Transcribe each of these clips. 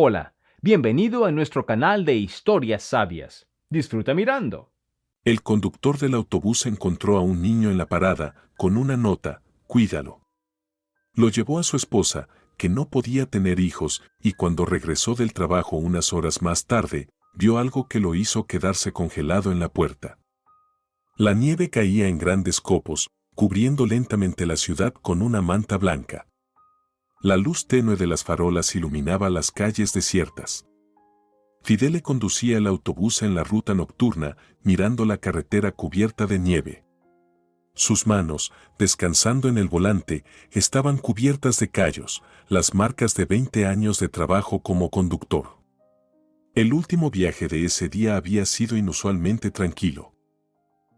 Hola, bienvenido a nuestro canal de historias sabias. Disfruta mirando. El conductor del autobús encontró a un niño en la parada, con una nota: cuídalo. Lo llevó a su esposa, que no podía tener hijos, y cuando regresó del trabajo unas horas más tarde, vio algo que lo hizo quedarse congelado en la puerta. La nieve caía en grandes copos, cubriendo lentamente la ciudad con una manta blanca. La luz tenue de las farolas iluminaba las calles desiertas. Fidele conducía el autobús en la ruta nocturna, mirando la carretera cubierta de nieve. Sus manos, descansando en el volante, estaban cubiertas de callos, las marcas de 20 años de trabajo como conductor. El último viaje de ese día había sido inusualmente tranquilo.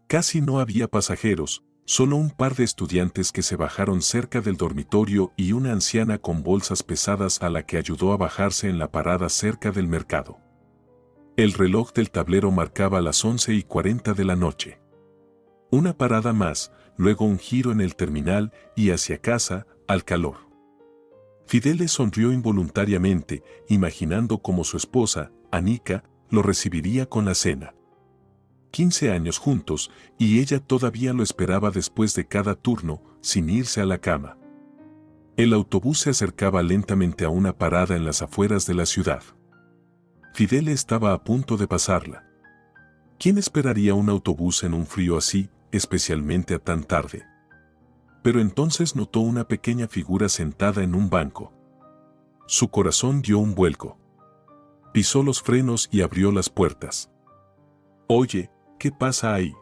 Casi no había pasajeros, solo un par de estudiantes que se bajaron cerca del dormitorio y una anciana con bolsas pesadas a la que ayudó a bajarse en la parada cerca del mercado. El reloj del tablero marcaba las 11:40 de la noche. Una parada más, luego un giro en el terminal y hacia casa, al calor. Fidele sonrió involuntariamente, imaginando cómo su esposa, Anika, lo recibiría con la cena. 15 años juntos, y ella todavía lo esperaba después de cada turno, sin irse a la cama. El autobús se acercaba lentamente a una parada en las afueras de la ciudad. Fidele estaba a punto de pasarla. ¿Quién esperaría un autobús en un frío así, especialmente a tan tarde? Pero entonces notó una pequeña figura sentada en un banco. Su corazón dio un vuelco. Pisó los frenos y abrió las puertas. «Oye, ¿qué pasa ahí?»,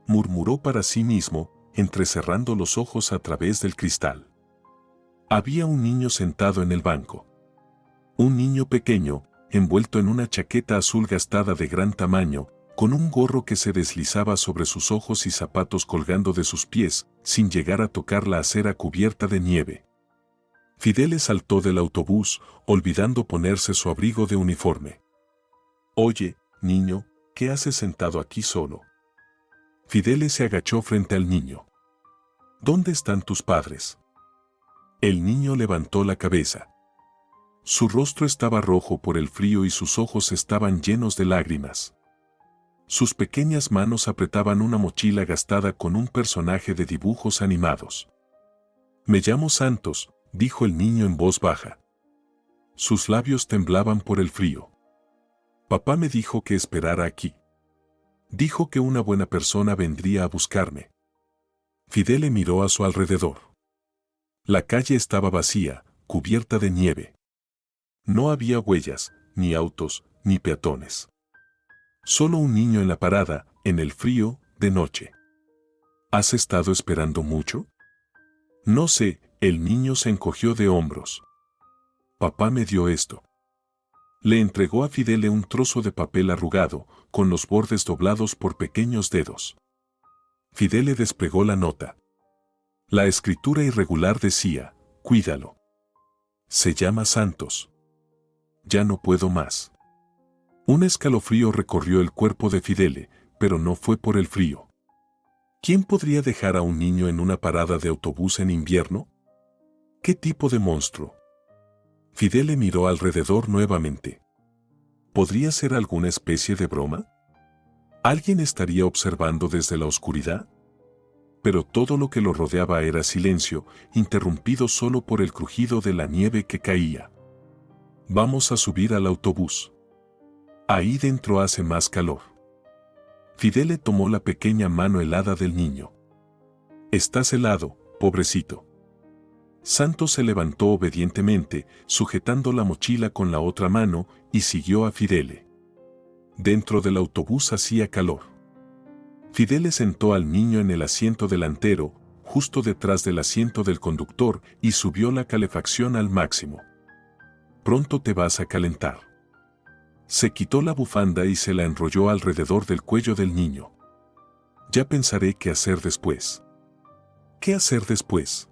murmuró para sí mismo, entrecerrando los ojos a través del cristal. Había un niño sentado en el banco. Un niño pequeño, envuelto en una chaqueta azul gastada de gran tamaño, con un gorro que se deslizaba sobre sus ojos y zapatos colgando de sus pies, sin llegar a tocar la acera cubierta de nieve. Fidele saltó del autobús, olvidando ponerse su abrigo de uniforme. «Oye, niño, ¿qué haces sentado aquí solo?». Fidele se agachó frente al niño. «¿Dónde están tus padres?». El niño levantó la cabeza. Su rostro estaba rojo por el frío y sus ojos estaban llenos de lágrimas. Sus pequeñas manos apretaban una mochila gastada con un personaje de dibujos animados. «Me llamo Santos», dijo el niño en voz baja. Sus labios temblaban por el frío. «Papá me dijo que esperara aquí. Dijo que una buena persona vendría a buscarme». Fidele miró a su alrededor. La calle estaba vacía, cubierta de nieve. No había huellas, ni autos, ni peatones. Solo un niño en la parada, en el frío, de noche. ¿Has estado esperando mucho? No sé, el niño se encogió de hombros. Papá me dio esto. Le entregó a Fidele un trozo de papel arrugado, con los bordes doblados por pequeños dedos. Fidele desplegó la nota. La escritura irregular decía: «Cuídalo. Se llama Santos. Ya no puedo más». Un escalofrío recorrió el cuerpo de Fidele, pero no fue por el frío. ¿Quién podría dejar a un niño en una parada de autobús en invierno? ¿Qué tipo de monstruo? Fidele miró alrededor nuevamente. ¿Podría ser alguna especie de broma? ¿Alguien estaría observando desde la oscuridad? Pero todo lo que lo rodeaba era silencio, interrumpido solo por el crujido de la nieve que caía. «Vamos a subir al autobús. Ahí dentro hace más calor». Fidele tomó la pequeña mano helada del niño. «Estás helado, pobrecito». Santos se levantó obedientemente, sujetando la mochila con la otra mano, y siguió a Fidele. Dentro del autobús hacía calor. Fidele sentó al niño en el asiento delantero, justo detrás del asiento del conductor, y subió la calefacción al máximo. «Pronto te vas a calentar». Se quitó la bufanda y se la enrolló alrededor del cuello del niño. «Ya pensaré qué hacer después». ¿Qué hacer después?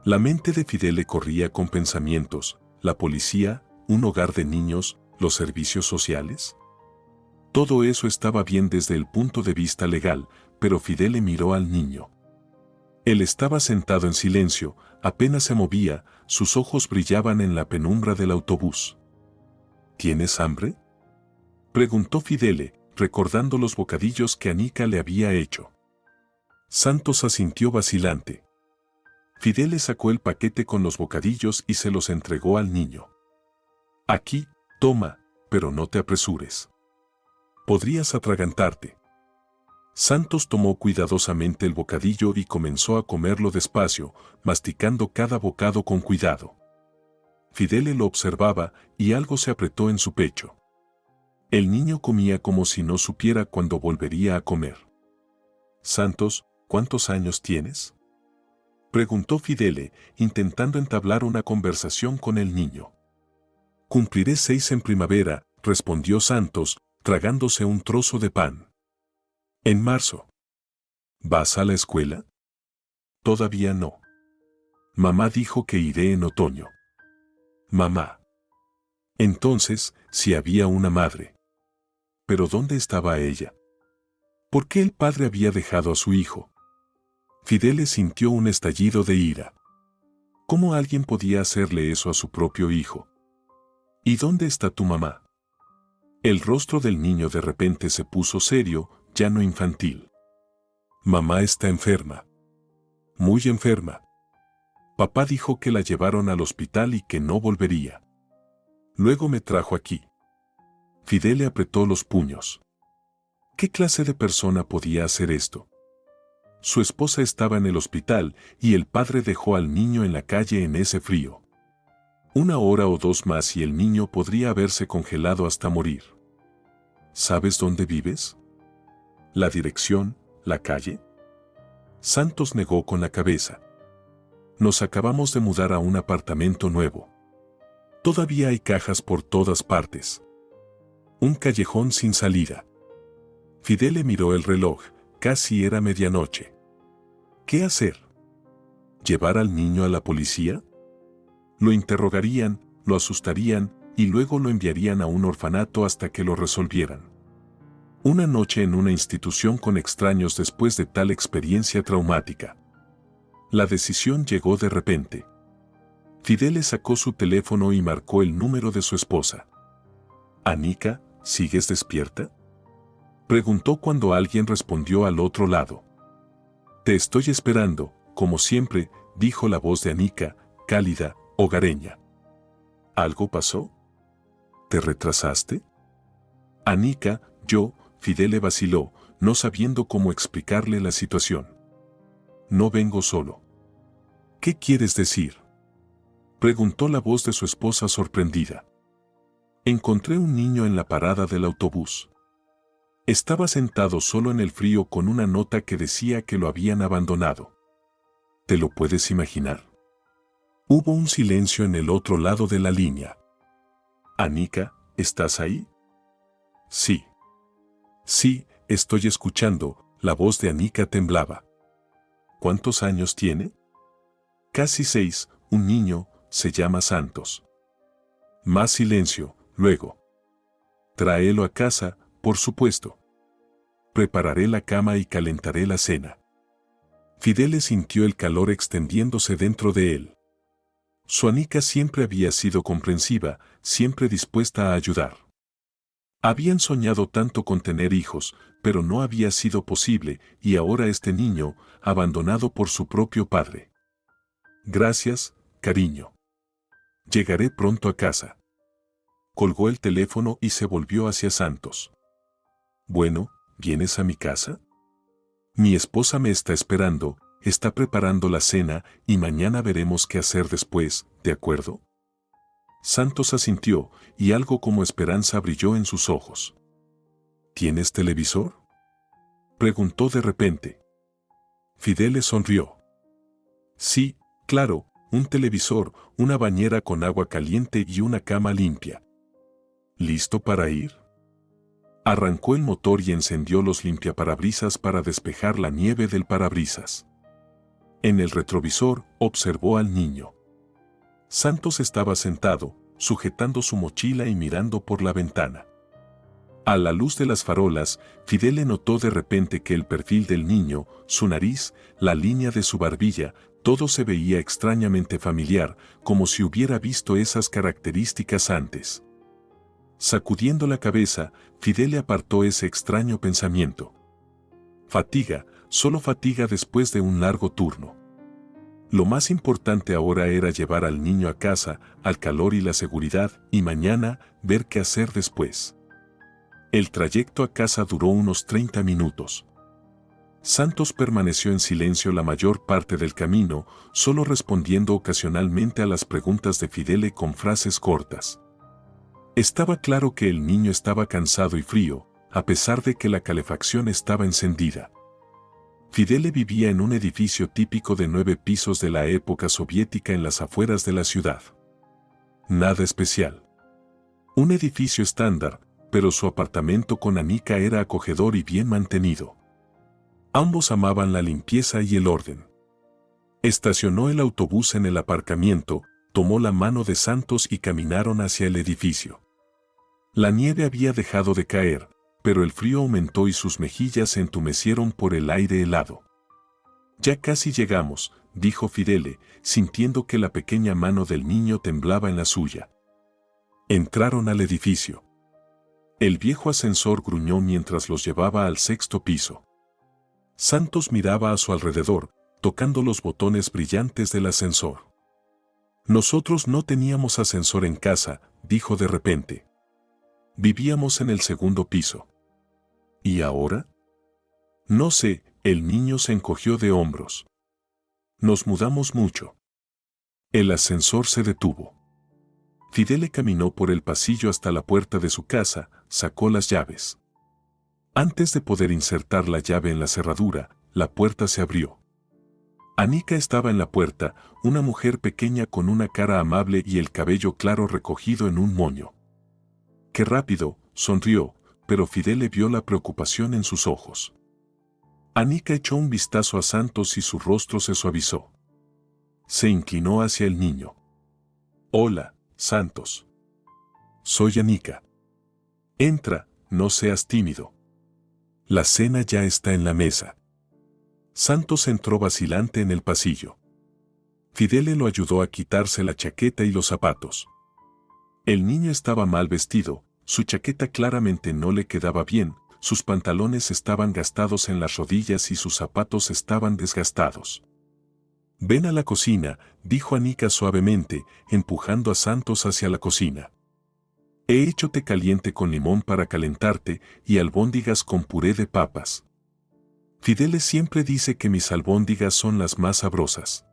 La mente de Fidele corría con pensamientos: la policía, un hogar de niños, los servicios sociales. Todo eso estaba bien desde el punto de vista legal, pero Fidele miró al niño. Él estaba sentado en silencio, apenas se movía, sus ojos brillaban en la penumbra del autobús. ¿Tienes hambre?, preguntó Fidele, recordando los bocadillos que Anica le había hecho. Santos asintió vacilante. Fidele sacó el paquete con los bocadillos y se los entregó al niño. Aquí, toma, pero no te apresures. Podrías atragantarte. Santos tomó cuidadosamente el bocadillo y comenzó a comerlo despacio, masticando cada bocado con cuidado. Fidele lo observaba y algo se apretó en su pecho. El niño comía como si no supiera cuándo volvería a comer. Santos, ¿cuántos años tienes?, preguntó Fidele, intentando entablar una conversación con el niño. Cumpliré 6 en primavera, respondió Santos, tragándose un trozo de pan. En marzo. ¿Vas a la escuela? Todavía no. Mamá dijo que iré en otoño. Mamá. Entonces, sí había una madre. ¿Pero dónde estaba ella? ¿Por qué el padre había dejado a su hijo? Fidele sintió un estallido de ira. ¿Cómo alguien podía hacerle eso a su propio hijo? ¿Y dónde está tu mamá? El rostro del niño de repente se puso serio, ya no infantil. Mamá está enferma. Muy enferma. Papá dijo que la llevaron al hospital y que no volvería. Luego me trajo aquí. Fidele apretó los puños. ¿Qué clase de persona podía hacer esto? Su esposa estaba en el hospital y el padre dejó al niño en la calle en ese frío. 1 hora o 2 más y el niño podría haberse congelado hasta morir. ¿Sabes dónde vives? ¿La dirección, la calle? Santos negó con la cabeza. Nos acabamos de mudar a un apartamento nuevo. Todavía hay cajas por todas partes. Un callejón sin salida. Fidele miró el reloj, casi era medianoche. ¿Qué hacer? ¿Llevar al niño a la policía? Lo interrogarían, lo asustarían y luego lo enviarían a un orfanato hasta que lo resolvieran. Una noche en una institución con extraños después de tal experiencia traumática. La decisión llegó de repente. Fidele sacó su teléfono y marcó el número de su esposa. «Anica, ¿sigues despierta?», preguntó cuando alguien respondió al otro lado. «Te estoy esperando, como siempre», dijo la voz de Anica, cálida, hogareña. ¿Algo pasó? ¿Te retrasaste? Anica, Fidele vaciló, no sabiendo cómo explicarle la situación. No vengo solo. ¿Qué quieres decir?, preguntó la voz de su esposa sorprendida. Encontré un niño en la parada del autobús. Estaba sentado solo en el frío con una nota que decía que lo habían abandonado. ¿Te lo puedes imaginar? Hubo un silencio en el otro lado de la línea. Anica, ¿estás ahí? Sí. Sí, estoy escuchando, la voz de Anica temblaba. ¿Cuántos años tiene? Casi 6, un niño, se llama Santos. Más silencio, luego. Tráelo a casa, por supuesto. Prepararé la cama y calentaré la cena. Fidele sintió el calor extendiéndose dentro de él. Su Anica siempre había sido comprensiva, siempre dispuesta a ayudar. Habían soñado tanto con tener hijos, pero no había sido posible, y ahora este niño, abandonado por su propio padre. Gracias, cariño. Llegaré pronto a casa. Colgó el teléfono y se volvió hacia Santos. Bueno, ¿vienes a mi casa? Mi esposa me está esperando, está preparando la cena y mañana veremos qué hacer después, ¿de acuerdo? Santos asintió y algo como esperanza brilló en sus ojos. ¿Tienes televisor?, preguntó de repente. Fidele sonrió. Sí, claro, un televisor, una bañera con agua caliente y una cama limpia. ¿Listo para ir? Arrancó el motor y encendió los limpiaparabrisas para despejar la nieve del parabrisas. En el retrovisor observó al niño. Santos estaba sentado, sujetando su mochila y mirando por la ventana. A la luz de las farolas, Fidele notó de repente que el perfil del niño, su nariz, la línea de su barbilla, todo se veía extrañamente familiar, como si hubiera visto esas características antes. Sacudiendo la cabeza, Fidele apartó ese extraño pensamiento. Fatiga, solo fatiga después de un largo turno. Lo más importante ahora era llevar al niño a casa, al calor y la seguridad, y mañana, ver qué hacer después. El trayecto a casa duró unos 30 minutos. Santos permaneció en silencio la mayor parte del camino, solo respondiendo ocasionalmente a las preguntas de Fidele con frases cortas. Estaba claro que el niño estaba cansado y frío, a pesar de que la calefacción estaba encendida. Fidele vivía en un edificio típico de 9 pisos de la época soviética en las afueras de la ciudad. Nada especial. Un edificio estándar, pero su apartamento con Anika era acogedor y bien mantenido. Ambos amaban la limpieza y el orden. Estacionó el autobús en el aparcamiento, tomó la mano de Santos y caminaron hacia el edificio. La nieve había dejado de caer, pero el frío aumentó y sus mejillas se entumecieron por el aire helado. Ya casi llegamos, dijo Fidele, sintiendo que la pequeña mano del niño temblaba en la suya. Entraron al edificio. El viejo ascensor gruñó mientras los llevaba al 6º piso. Santos miraba a su alrededor, tocando los botones brillantes del ascensor. Nosotros no teníamos ascensor en casa, dijo de repente. Vivíamos en el 2º piso. ¿Y ahora? No sé, el niño se encogió de hombros. Nos mudamos mucho. El ascensor se detuvo. Fidele caminó por el pasillo hasta la puerta de su casa, sacó las llaves. Antes de poder insertar la llave en la cerradura, la puerta se abrió. Anika estaba en la puerta, una mujer pequeña con una cara amable y el cabello claro recogido en un moño. ¡Qué rápido!, sonrió, pero Fidele vio la preocupación en sus ojos. Anika echó un vistazo a Santos y su rostro se suavizó. Se inclinó hacia el niño. «Hola, Santos. Soy Anika. Entra, no seas tímido. La cena ya está en la mesa». Santos entró vacilante en el pasillo. Fidele lo ayudó a quitarse la chaqueta y los zapatos. El niño estaba mal vestido, su chaqueta claramente no le quedaba bien, sus pantalones estaban gastados en las rodillas y sus zapatos estaban desgastados. «Ven a la cocina», dijo Anika suavemente, empujando a Santos hacia la cocina. «He hecho té caliente con limón para calentarte y albóndigas con puré de papas. Fidele siempre dice que mis albóndigas son las más sabrosas».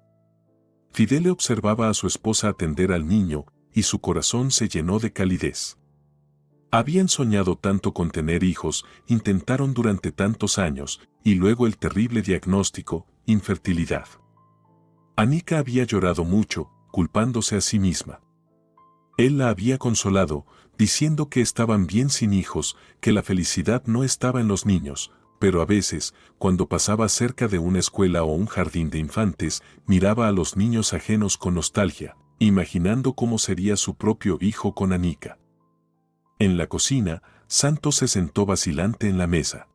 Fidele observaba a su esposa atender al niño, y su corazón se llenó de calidez. Habían soñado tanto con tener hijos, intentaron durante tantos años, y luego el terrible diagnóstico, infertilidad. Anika había llorado mucho, culpándose a sí misma. Él la había consolado, diciendo que estaban bien sin hijos, que la felicidad no estaba en los niños, pero a veces, cuando pasaba cerca de una escuela o un jardín de infantes, miraba a los niños ajenos con nostalgia, imaginando cómo sería su propio hijo con Anika. En la cocina, Santos se sentó vacilante en la mesa.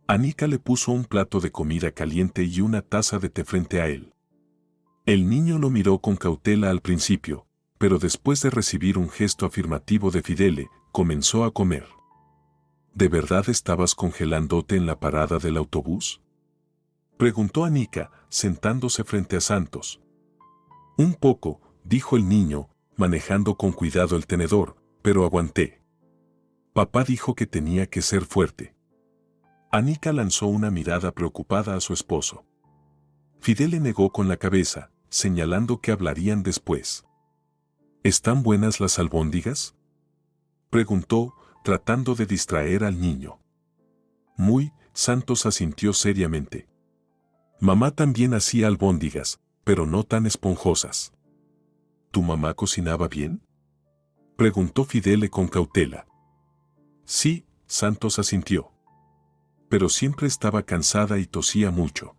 Anika le puso un plato de comida caliente y una taza de té frente a él. El niño lo miró con cautela al principio, pero después de recibir un gesto afirmativo de Fidele, comenzó a comer. ¿De verdad estabas congelándote en la parada del autobús?, preguntó Anika, sentándose frente a Santos. Un poco, dijo el niño, manejando con cuidado el tenedor, pero aguanté. Papá dijo que tenía que ser fuerte. Anika lanzó una mirada preocupada a su esposo. Fidele negó con la cabeza, señalando que hablarían después. ¿Están buenas las albóndigas?, preguntó, tratando de distraer al niño. Muy, Santos asintió seriamente. Mamá también hacía albóndigas, pero no tan esponjosas. ¿Tu mamá cocinaba bien?, preguntó Fidele con cautela. Sí, Santos asintió. Pero siempre estaba cansada y tosía mucho.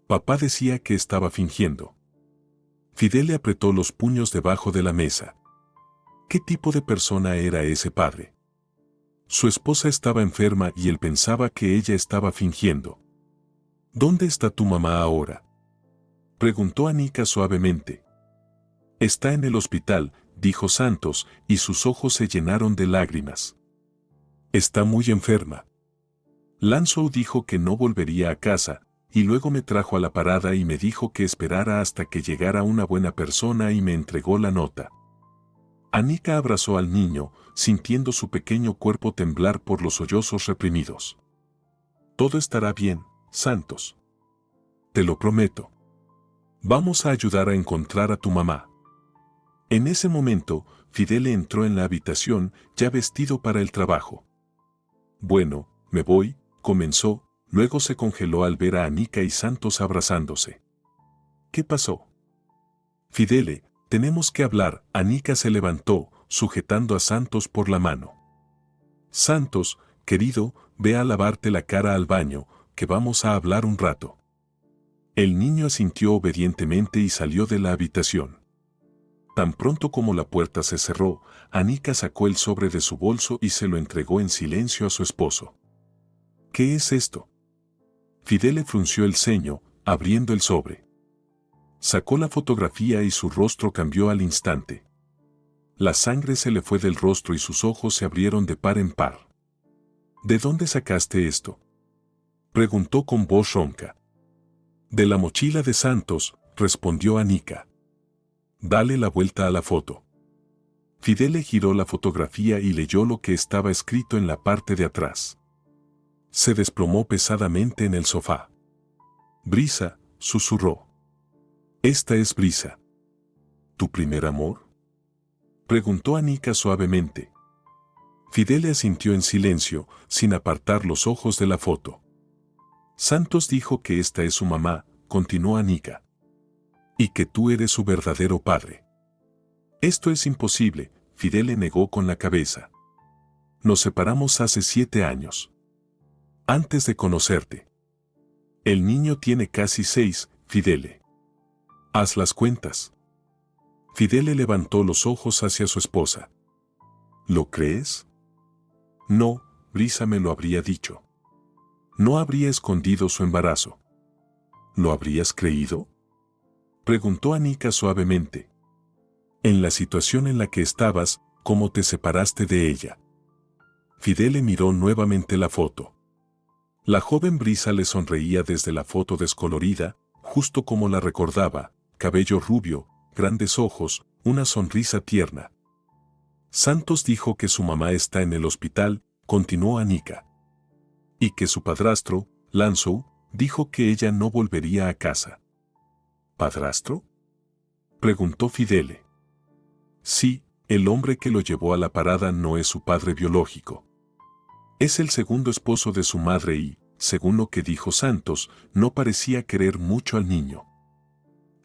Papá decía que estaba fingiendo. Fidele apretó los puños debajo de la mesa. ¿Qué tipo de persona era ese padre? Su esposa estaba enferma y él pensaba que ella estaba fingiendo. ¿Dónde está tu mamá ahora?, preguntó Anika suavemente. Está en el hospital, dijo Santos, y sus ojos se llenaron de lágrimas. Está muy enferma. Lanzhou dijo que no volvería a casa, y luego me trajo a la parada y me dijo que esperara hasta que llegara una buena persona y me entregó la nota. Anika abrazó al niño, sintiendo su pequeño cuerpo temblar por los sollozos reprimidos. Todo estará bien, Santos. Te lo prometo. Vamos a ayudar a encontrar a tu mamá. En ese momento, Fidele entró en la habitación, ya vestido para el trabajo. Bueno, me voy, comenzó, luego se congeló al ver a Anika y Santos abrazándose. ¿Qué pasó? Fidele, tenemos que hablar. Anika se levantó, sujetando a Santos por la mano. Santos, querido, ve a lavarte la cara al baño, que vamos a hablar un rato. El niño asintió obedientemente y salió de la habitación. Tan pronto como la puerta se cerró, Anika sacó el sobre de su bolso y se lo entregó en silencio a su esposo. ¿Qué es esto? Fidele frunció el ceño, abriendo el sobre. Sacó la fotografía y su rostro cambió al instante. La sangre se le fue del rostro y sus ojos se abrieron de par en par. ¿De dónde sacaste esto?, preguntó con voz ronca. De la mochila de Santos, respondió Anika. Dale la vuelta a la foto. Fidele giró la fotografía y leyó lo que estaba escrito en la parte de atrás. Se desplomó pesadamente en el sofá. Brisa, susurró. Esta es Brisa. ¿Tu primer amor?, preguntó Anika suavemente. Fidele asintió en silencio, sin apartar los ojos de la foto. Santos dijo que esta es su mamá, continuó Anika. Y que tú eres su verdadero padre. Esto es imposible, Fidele negó con la cabeza. Nos separamos hace 7 años. Antes de conocerte. El niño tiene casi 6, Fidele. Haz las cuentas. Fidele levantó los ojos hacia su esposa. ¿Lo crees? No, Brisa me lo habría dicho. No habría escondido su embarazo. ¿Lo habrías creído?, preguntó Anika suavemente. En la situación en la que estabas, ¿cómo te separaste de ella? Fidele miró nuevamente la foto. La joven Brisa le sonreía desde la foto descolorida, justo como la recordaba, cabello rubio, grandes ojos, una sonrisa tierna. Santos dijo que su mamá está en el hospital, continuó Anika. Y que su padrastro, Lanzhou, dijo que ella no volvería a casa. ¿Padrastro?, preguntó Fidele. Sí, el hombre que lo llevó a la parada no es su padre biológico. Es el segundo esposo de su madre y, según lo que dijo Santos, no parecía querer mucho al niño.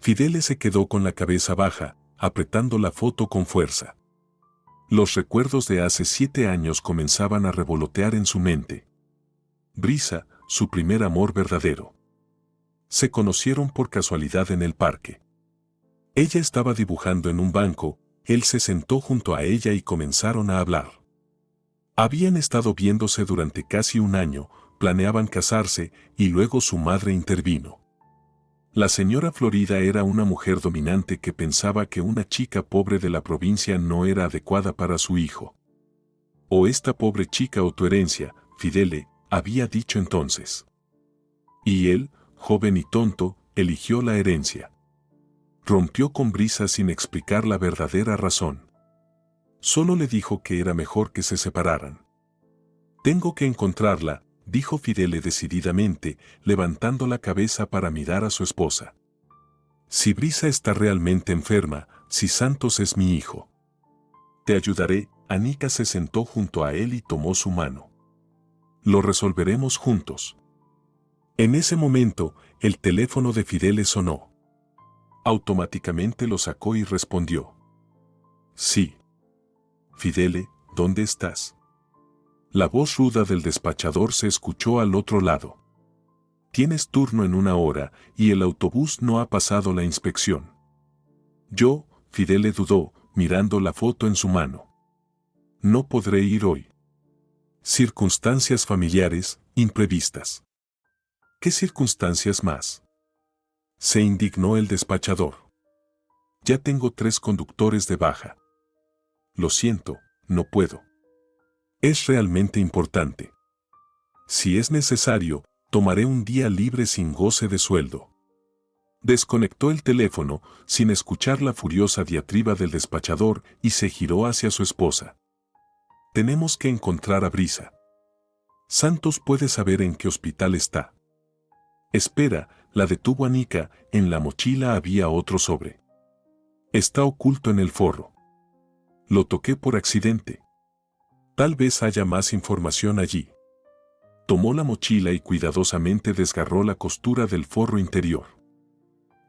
Fidele se quedó con la cabeza baja, apretando la foto con fuerza. Los recuerdos de hace 7 años comenzaban a revolotear en su mente. Brisa, su primer amor verdadero. Se conocieron por casualidad en el parque. Ella estaba dibujando en un banco, él se sentó junto a ella y comenzaron a hablar. Habían estado viéndose durante casi 1 año, planeaban casarse y luego su madre intervino. La señora Florida era una mujer dominante que pensaba que una chica pobre de la provincia no era adecuada para su hijo. O esta pobre chica o tu herencia, Fidele, había dicho entonces. Y él, joven y tonto, eligió la herencia. Rompió con Brisa sin explicar la verdadera razón. Solo le dijo que era mejor que se separaran. Tengo que encontrarla, dijo Fidele decididamente, levantando la cabeza para mirar a su esposa. Si Brisa está realmente enferma, si Santos es mi hijo. Te ayudaré. Anika se sentó junto a él y tomó su mano. Lo resolveremos juntos. En ese momento, el teléfono de Fidele sonó. Automáticamente lo sacó y respondió. Sí. Fidele, ¿dónde estás? La voz ruda del despachador se escuchó al otro lado. Tienes turno en 1 hora y el autobús no ha pasado la inspección. Yo, Fidele dudó, mirando la foto en su mano. No podré ir hoy. Circunstancias familiares, imprevistas. ¿Qué circunstancias más? Se indignó el despachador. Ya tengo 3 conductores de baja. Lo siento, no puedo. Es realmente importante. Si es necesario, tomaré un día libre sin goce de sueldo. Desconectó el teléfono sin escuchar la furiosa diatriba del despachador y se giró hacia su esposa. Tenemos que encontrar a Brisa. Santos puede saber en qué hospital está. Espera, la detuvo Anika, en la mochila había otro sobre. Está oculto en el forro. Lo toqué por accidente. Tal vez haya más información allí. Tomó la mochila y cuidadosamente desgarró la costura del forro interior.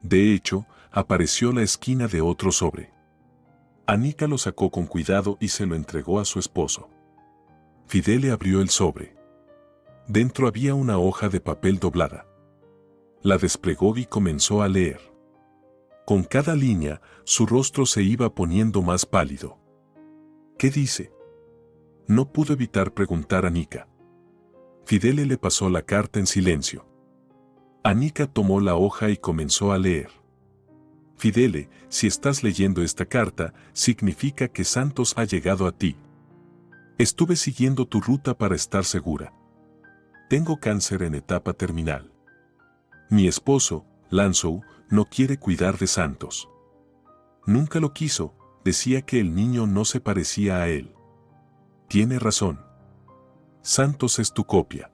De hecho, apareció la esquina de otro sobre. Anika lo sacó con cuidado y se lo entregó a su esposo. Fidele abrió el sobre. Dentro había una hoja de papel doblada. La desplegó y comenzó a leer. Con cada línea, su rostro se iba poniendo más pálido. ¿Qué dice? No pudo evitar preguntar a Anika. Fidele le pasó la carta en silencio. Anika tomó la hoja y comenzó a leer. Fidele, si estás leyendo esta carta, significa que Santos ha llegado a ti. Estuve siguiendo tu ruta para estar segura. Tengo cáncer en etapa terminal. Mi esposo, Lanzhou, no quiere cuidar de Santos. Nunca lo quiso, decía que el niño no se parecía a él. Tiene razón. Santos es tu copia.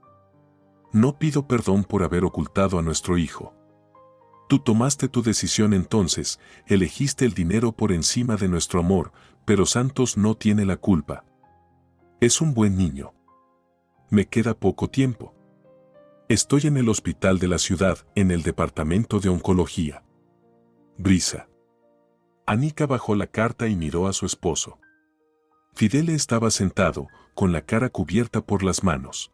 No pido perdón por haber ocultado a nuestro hijo. Tú tomaste tu decisión entonces, elegiste el dinero por encima de nuestro amor, pero Santos no tiene la culpa. Es un buen niño. Me queda poco tiempo. Estoy en el hospital de la ciudad, en el departamento de oncología. Brisa. Anika bajó la carta y miró a su esposo. Fidele estaba sentado, con la cara cubierta por las manos.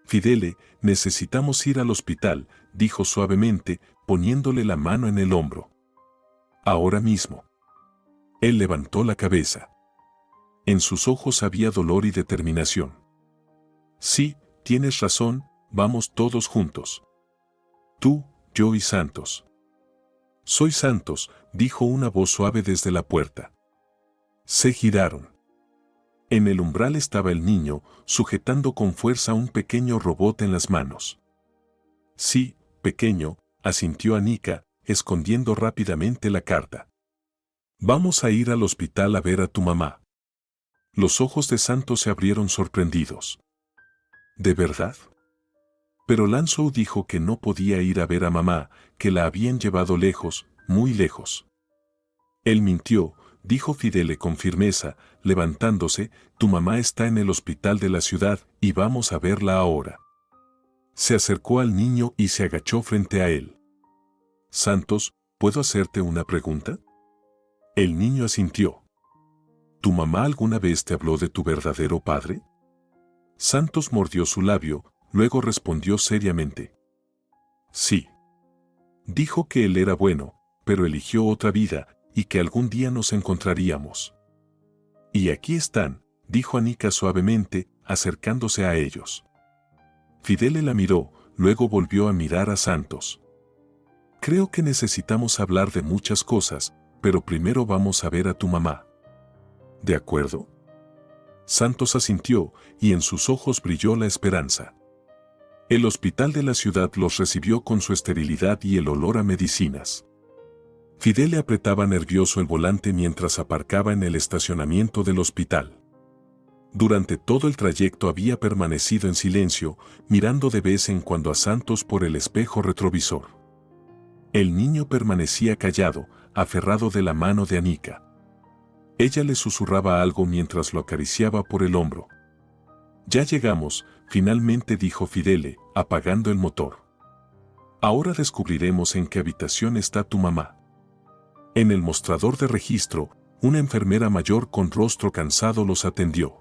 Fidele, necesitamos ir al hospital, dijo suavemente, poniéndole la mano en el hombro. Ahora mismo. Él levantó la cabeza. En sus ojos había dolor y determinación. Sí, tienes razón, vamos todos juntos. Tú, yo y Santos. Soy Santos, dijo una voz suave desde la puerta. Se giraron. En el umbral estaba el niño, sujetando con fuerza un pequeño robot en las manos. Sí, pequeño, asintió Anika, escondiendo rápidamente la carta. Vamos a ir al hospital a ver a tu mamá. Los ojos de Santos se abrieron sorprendidos. ¿De verdad? Pero Lanzhou dijo que no podía ir a ver a mamá, que la habían llevado lejos, muy lejos. Él mintió, dijo Fidele con firmeza, levantándose, tu mamá está en el hospital de la ciudad y vamos a verla ahora. Se acercó al niño y se agachó frente a él. Santos, ¿puedo hacerte una pregunta? El niño asintió. ¿Tu mamá alguna vez te habló de tu verdadero padre? Santos mordió su labio, luego respondió seriamente. Sí. Dijo que él era bueno, pero eligió otra vida, y que algún día nos encontraríamos. Y aquí están, dijo Anika suavemente, acercándose a ellos. Fidele la miró, luego volvió a mirar a Santos. Creo que necesitamos hablar de muchas cosas, pero primero vamos a ver a tu mamá. ¿De acuerdo? Santos asintió, y en sus ojos brilló la esperanza. El hospital de la ciudad los recibió con su esterilidad y el olor a medicinas. Fidele apretaba nervioso el volante mientras aparcaba en el estacionamiento del hospital. Durante todo el trayecto había permanecido en silencio, mirando de vez en cuando a Santos por el espejo retrovisor. El niño permanecía callado, aferrado de la mano de Anika. Ella le susurraba algo mientras lo acariciaba por el hombro. Ya llegamos, finalmente dijo Fidele, apagando el motor. Ahora descubriremos en qué habitación está tu mamá. En el mostrador de registro, una enfermera mayor con rostro cansado los atendió.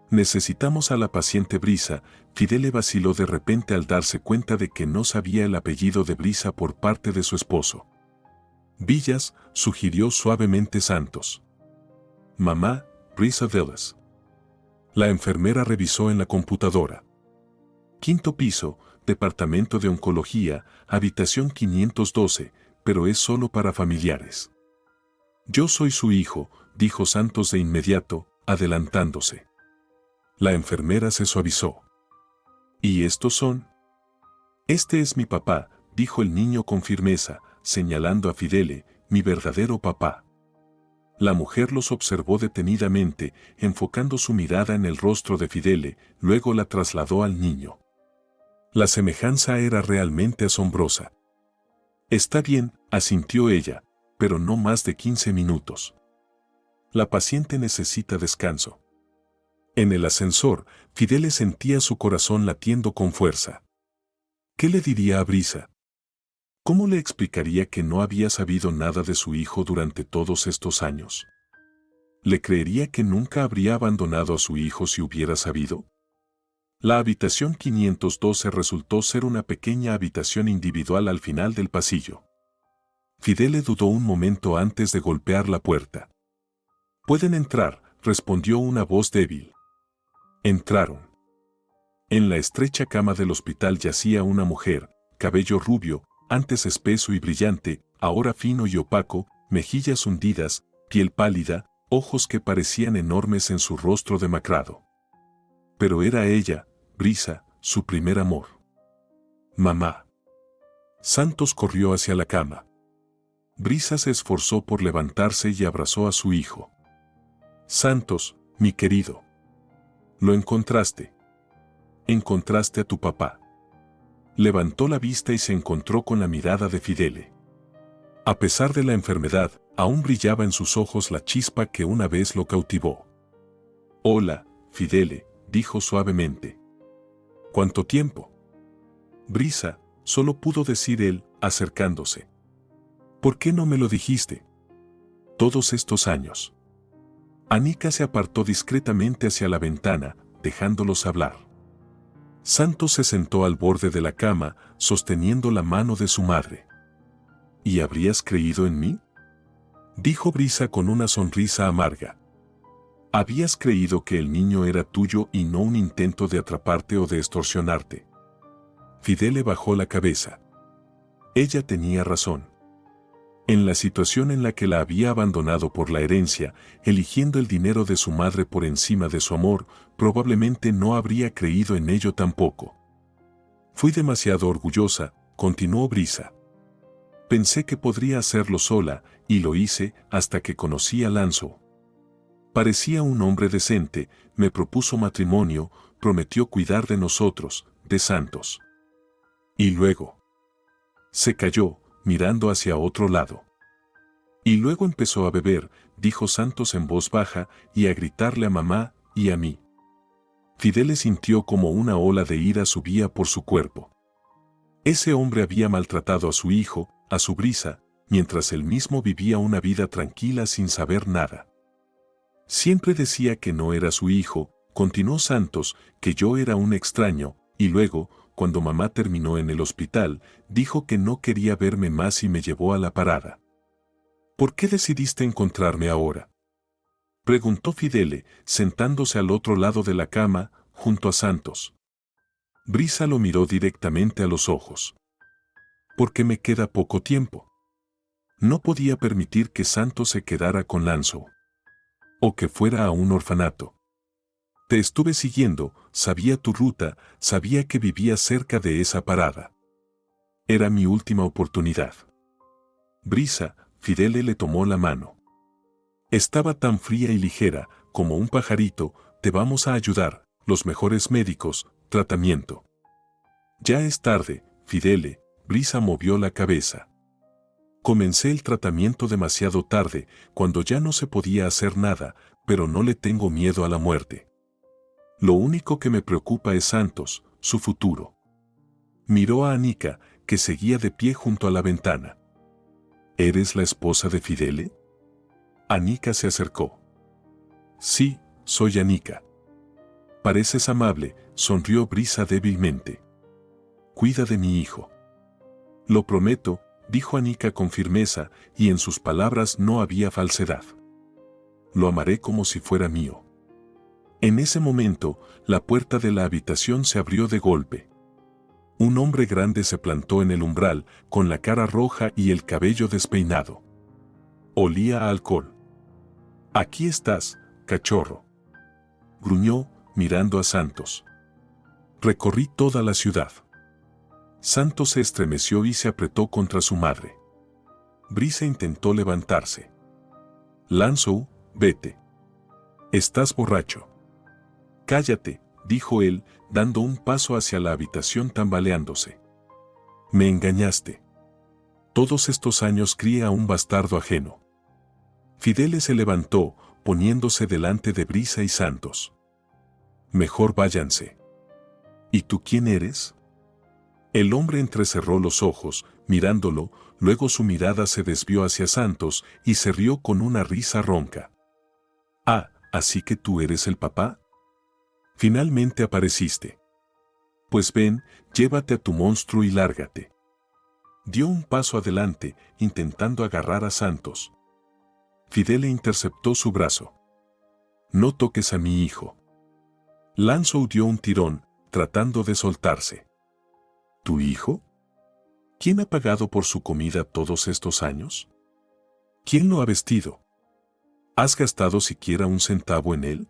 Necesitamos a la paciente Brisa. Fidele vaciló de repente al darse cuenta de que no sabía el apellido de Brisa por parte de su esposo. Villas, sugirió suavemente Santos. Mamá, Brisa Villas. La enfermera revisó en la computadora. 5º piso, departamento de oncología, habitación 512, pero es solo para familiares. Yo soy su hijo, dijo Santos de inmediato, adelantándose. La enfermera se suavizó. ¿Y estos son? Este es mi papá, dijo el niño con firmeza, señalando a Fidele, mi verdadero papá. La mujer los observó detenidamente, enfocando su mirada en el rostro de Fidele, luego la trasladó al niño. La semejanza era realmente asombrosa. Está bien, asintió ella, pero no más de 15 minutos. La paciente necesita descanso. En el ascensor, Fidele sentía su corazón latiendo con fuerza. ¿Qué le diría a Brisa? ¿Cómo le explicaría que no había sabido nada de su hijo durante todos estos años? ¿Le creería que nunca habría abandonado a su hijo si hubiera sabido? La habitación 512 resultó ser una pequeña habitación individual al final del pasillo. Fidele dudó un momento antes de golpear la puerta. «Pueden entrar», respondió una voz débil. Entraron. En la estrecha cama del hospital yacía una mujer, cabello rubio, antes espeso y brillante, ahora fino y opaco, mejillas hundidas, piel pálida, ojos que parecían enormes en su rostro demacrado. Pero era ella, Brisa, su primer amor. «Mamá». Santos corrió hacia la cama. Brisa se esforzó por levantarse y abrazó a su hijo. «Santos, mi querido. Lo encontraste. Encontraste a tu papá». Levantó la vista y se encontró con la mirada de Fidele. A pesar de la enfermedad, aún brillaba en sus ojos la chispa que una vez lo cautivó. «Hola, Fidele», dijo suavemente. «¿Cuánto tiempo?» «Brisa», solo pudo decir él, acercándose. «¿Por qué no me lo dijiste? Todos estos años». Anika se apartó discretamente hacia la ventana, dejándolos hablar. Santos se sentó al borde de la cama, sosteniendo la mano de su madre. «¿Y habrías creído en mí?», dijo Brisa con una sonrisa amarga. «Habías creído que el niño era tuyo y no un intento de atraparte o de extorsionarte». Fidele bajó la cabeza. Ella tenía razón. En la situación en la que la había abandonado por la herencia, eligiendo el dinero de su madre por encima de su amor, probablemente no habría creído en ello tampoco. «Fui demasiado orgullosa», continuó Brisa. «Pensé que podría hacerlo sola, y lo hice hasta que conocí a Lanzo. Parecía un hombre decente, me propuso matrimonio, prometió cuidar de nosotros, de Santos. Y luego...». Se calló, mirando hacia otro lado. «Y luego empezó a beber», dijo Santos en voz baja, «y a gritarle a mamá y a mí». Fidele sintió como una ola de ira subía por su cuerpo. Ese hombre había maltratado a su hijo, a su Brisa, mientras él mismo vivía una vida tranquila sin saber nada. «Siempre decía que no era su hijo», continuó Santos, «que yo era un extraño, y luego, cuando mamá terminó en el hospital, dijo que no quería verme más y me llevó a la parada». «¿Por qué decidiste encontrarme ahora?», preguntó Fidele, sentándose al otro lado de la cama, junto a Santos. Brisa lo miró directamente a los ojos. «Porque me queda poco tiempo. No podía permitir que Santos se quedara con Lanzo. O que fuera a un orfanato. Te estuve siguiendo, sabía tu ruta, sabía que vivías cerca de esa parada. Era mi última oportunidad». Brisa, Fidele le tomó la mano. «Estaba tan fría y ligera, como un pajarito, te vamos a ayudar, los mejores médicos, tratamiento». «Ya es tarde, Fidele», Brisa movió la cabeza. «Comencé el tratamiento demasiado tarde, cuando ya no se podía hacer nada, pero no le tengo miedo a la muerte. Lo único que me preocupa es Santos, su futuro». Miró a Anika, que seguía de pie junto a la ventana. «¿Eres la esposa de Fidele?». Anika se acercó. «Sí, soy Anika». «Pareces amable», sonrió Brisa débilmente. «Cuida de mi hijo». «Lo prometo», dijo Anika con firmeza, y en sus palabras no había falsedad. «Lo amaré como si fuera mío». En ese momento, la puerta de la habitación se abrió de golpe. Un hombre grande se plantó en el umbral, con la cara roja y el cabello despeinado. Olía a alcohol. Aquí estás, cachorro. Gruñó, mirando a Santos. Recorrí toda la ciudad. Santos se estremeció y se apretó contra su madre. Brisa intentó levantarse. Lanzou, vete. Estás borracho. Cállate, dijo él, dando un paso hacia la habitación tambaleándose. Me engañaste. Todos estos años crié a un bastardo ajeno. Fidele se levantó, poniéndose delante de Brisa y Santos. Mejor váyanse. ¿Y tú quién eres? El hombre entrecerró los ojos, mirándolo, luego su mirada se desvió hacia Santos y se rió con una risa ronca. Ah, ¿así que tú eres el papá? Finalmente apareciste. Pues ven, llévate a tu monstruo y lárgate. Dio un paso adelante, intentando agarrar a Santos. Fidele interceptó su brazo. No toques a mi hijo. Lanzou dio un tirón, tratando de soltarse. ¿Tu hijo? ¿Quién ha pagado por su comida todos estos años? ¿Quién lo ha vestido? ¿Has gastado siquiera un centavo en él?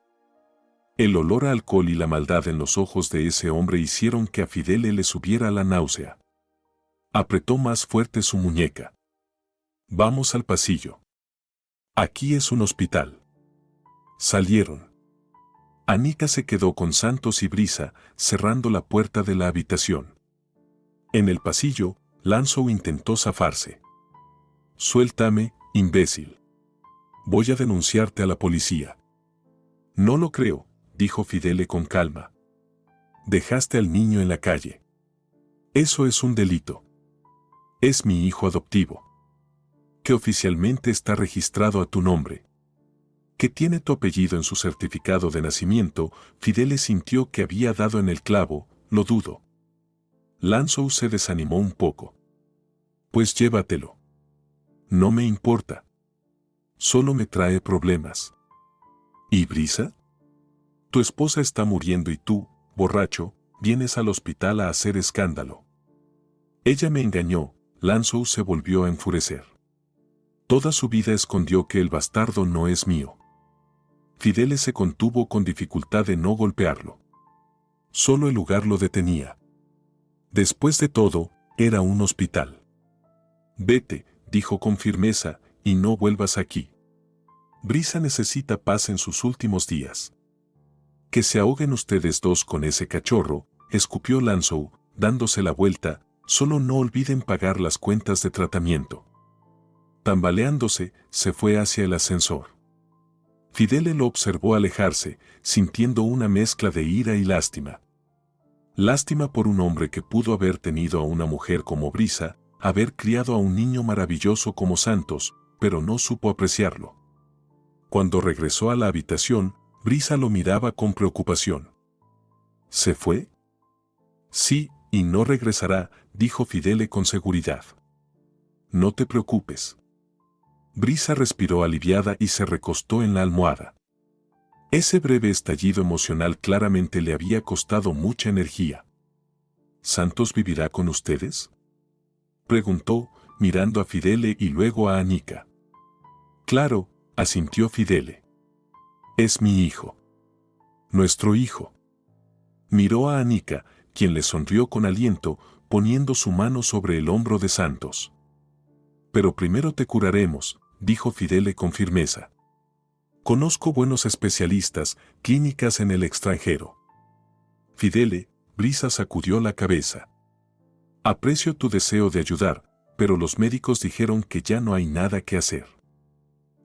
El olor a alcohol y la maldad en los ojos de ese hombre hicieron que a Fidele le subiera la náusea. Apretó más fuerte su muñeca. Vamos al pasillo. Aquí es un hospital. Salieron. Anika se quedó con Santos y Brisa, cerrando la puerta de la habitación. En el pasillo, Lanzou intentó zafarse. Suéltame, imbécil. Voy a denunciarte a la policía. No lo creo, dijo Fidele con calma. Dejaste al niño en la calle. Eso es un delito. Es mi hijo adoptivo. Que oficialmente está registrado a tu nombre. Que tiene tu apellido en su certificado de nacimiento. Fidele sintió que había dado en el clavo, lo dudo. Lanzou se desanimó un poco. Pues llévatelo. No me importa. Solo me trae problemas. ¿Y Brisa? Tu esposa está muriendo y tú, borracho, vienes al hospital a hacer escándalo. Ella me engañó. Lanzou se volvió a enfurecer. Toda su vida escondió que el bastardo no es mío. Fidele se contuvo con dificultad de no golpearlo. Solo el lugar lo detenía. Después de todo, era un hospital. Vete, dijo con firmeza, y no vuelvas aquí. Brisa necesita paz en sus últimos días. Que se ahoguen ustedes dos con ese cachorro, escupió Lanzou, dándose la vuelta, solo no olviden pagar las cuentas de tratamiento. Tambaleándose, se fue hacia el ascensor. Fidele lo observó alejarse, sintiendo una mezcla de ira y lástima. Lástima por un hombre que pudo haber tenido a una mujer como Brisa, haber criado a un niño maravilloso como Santos, pero no supo apreciarlo. Cuando regresó a la habitación, Brisa lo miraba con preocupación. ¿Se fue? Sí, y no regresará, dijo Fidele con seguridad. No te preocupes. Brisa respiró aliviada y se recostó en la almohada. Ese breve estallido emocional claramente le había costado mucha energía. ¿Santos vivirá con ustedes?, preguntó, mirando a Fidele y luego a Anika. Claro, asintió Fidele. Es mi hijo. Nuestro hijo. Miró a Anika, quien le sonrió con aliento, poniendo su mano sobre el hombro de Santos. Pero primero te curaremos, dijo Fidele con firmeza. Conozco buenos especialistas, clínicas en el extranjero. Fidele, Brisa sacudió la cabeza. Aprecio tu deseo de ayudar, pero los médicos dijeron que ya no hay nada que hacer.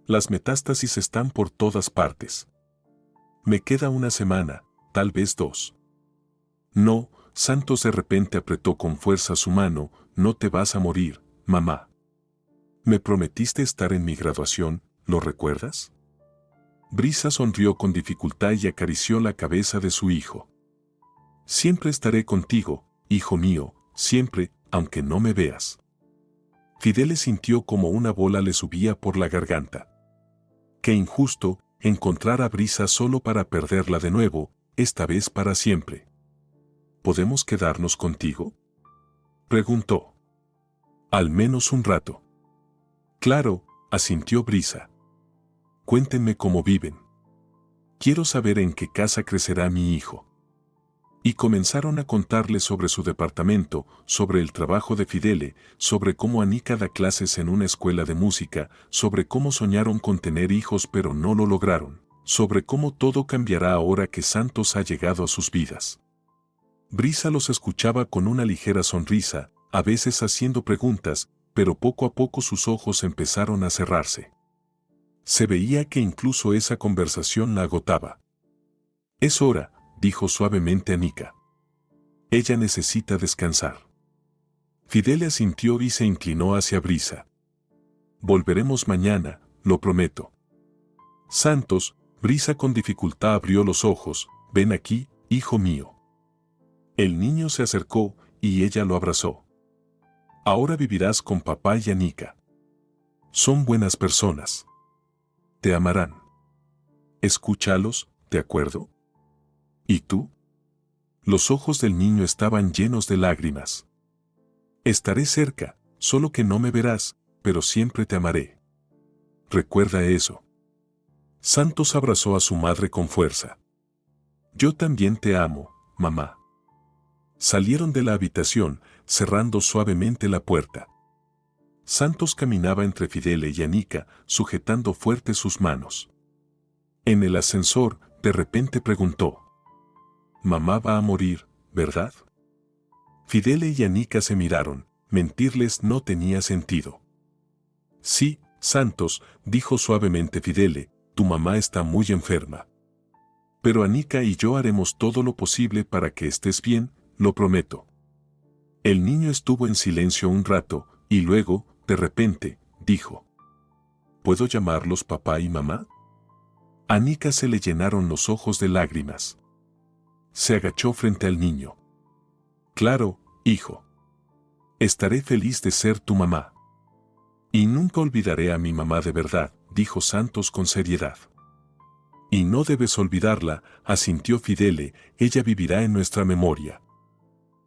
Las metástasis están por todas partes. Me queda una semana, tal vez 2. No, Santos de repente apretó con fuerza su mano, no te vas a morir, mamá. Me prometiste estar en mi graduación, ¿lo recuerdas? Brisa sonrió con dificultad y acarició la cabeza de su hijo. Siempre estaré contigo, hijo mío, siempre, aunque no me veas. Fidele sintió como una bola le subía por la garganta. Qué injusto, encontrar a Brisa solo para perderla de nuevo, esta vez para siempre. ¿Podemos quedarnos contigo?, preguntó. Al menos un rato. Claro, asintió Brisa. Cuéntenme cómo viven. Quiero saber en qué casa crecerá mi hijo. Y comenzaron a contarle sobre su departamento, sobre el trabajo de Fidele, sobre cómo Anika da clases en una escuela de música, sobre cómo soñaron con tener hijos pero no lo lograron, sobre cómo todo cambiará ahora que Santos ha llegado a sus vidas. Brisa los escuchaba con una ligera sonrisa, a veces haciendo preguntas, pero poco a poco sus ojos empezaron a cerrarse. Se veía que incluso esa conversación la agotaba. «Es hora», dijo suavemente Anika. «Ella necesita descansar». Fidele asintió y se inclinó hacia Brisa. «Volveremos mañana, lo prometo». Santos, Brisa con dificultad abrió los ojos. «Ven aquí, hijo mío». El niño se acercó y ella lo abrazó. «Ahora vivirás con papá y Anika. Son buenas personas. Te amarán. Escúchalos, ¿de acuerdo? ¿Y tú?». Los ojos del niño estaban llenos de lágrimas. «Estaré cerca, solo que no me verás, pero siempre te amaré. Recuerda eso». Santos abrazó a su madre con fuerza. «Yo también te amo, mamá». Salieron de la habitación, cerrando suavemente la puerta. Santos caminaba entre Fidele y Anika, sujetando fuerte sus manos. En el ascensor, de repente preguntó: «Mamá va a morir, ¿verdad?». Fidele y Anika se miraron. Mentirles no tenía sentido. «Sí, Santos», dijo suavemente Fidele, «tu mamá está muy enferma. Pero Anika y yo haremos todo lo posible para que estés bien, lo prometo». El niño estuvo en silencio un rato, y luego, de repente, dijo: «¿Puedo llamarlos papá y mamá?». A Anika se le llenaron los ojos de lágrimas. Se agachó frente al niño. «Claro, hijo. Estaré feliz de ser tu mamá. Y nunca olvidaré a mi mamá de verdad», dijo Santos con seriedad. «Y no debes olvidarla», asintió Fidele, «ella vivirá en nuestra memoria.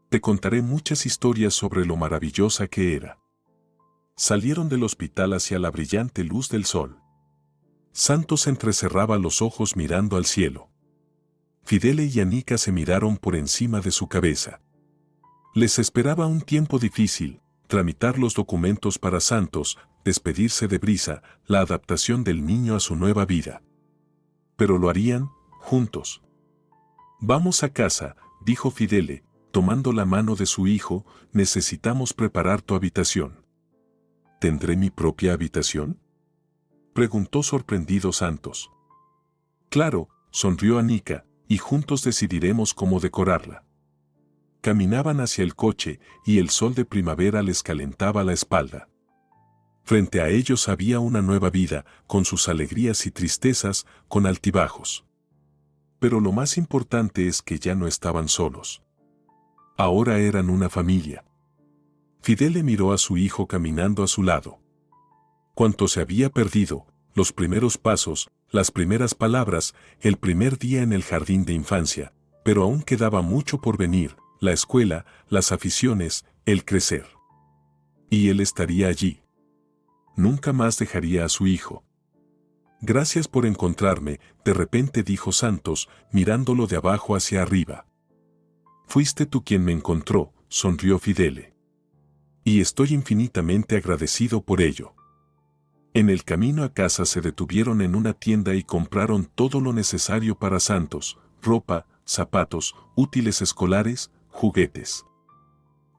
Te contaré muchas historias sobre lo maravillosa que era». Salieron del hospital hacia la brillante luz del sol. Santos entrecerraba los ojos mirando al cielo. Fidele y Anika se miraron por encima de su cabeza. Les esperaba un tiempo difícil: tramitar los documentos para Santos, despedirse de Brisa, la adaptación del niño a su nueva vida. Pero lo harían, juntos. «Vamos a casa», dijo Fidele, tomando la mano de su hijo, «necesitamos preparar tu habitación». «¿Tendré mi propia habitación?», preguntó sorprendido Santos. «Claro», sonrió Anika, «y juntos decidiremos cómo decorarla». Caminaban hacia el coche y el sol de primavera les calentaba la espalda. Frente a ellos había una nueva vida, con sus alegrías y tristezas, con altibajos. Pero lo más importante es que ya no estaban solos. Ahora eran una familia. Fidele miró a su hijo caminando a su lado. Cuánto se había perdido: los primeros pasos, las primeras palabras, el primer día en el jardín de infancia, pero aún quedaba mucho por venir: la escuela, las aficiones, el crecer. Y él estaría allí. Nunca más dejaría a su hijo. «Gracias por encontrarme», de repente dijo Santos, mirándolo de abajo hacia arriba. «Fuiste tú quien me encontró», sonrió Fidele. «Y estoy infinitamente agradecido por ello». En el camino a casa se detuvieron en una tienda y compraron todo lo necesario para Santos: ropa, zapatos, útiles escolares, juguetes.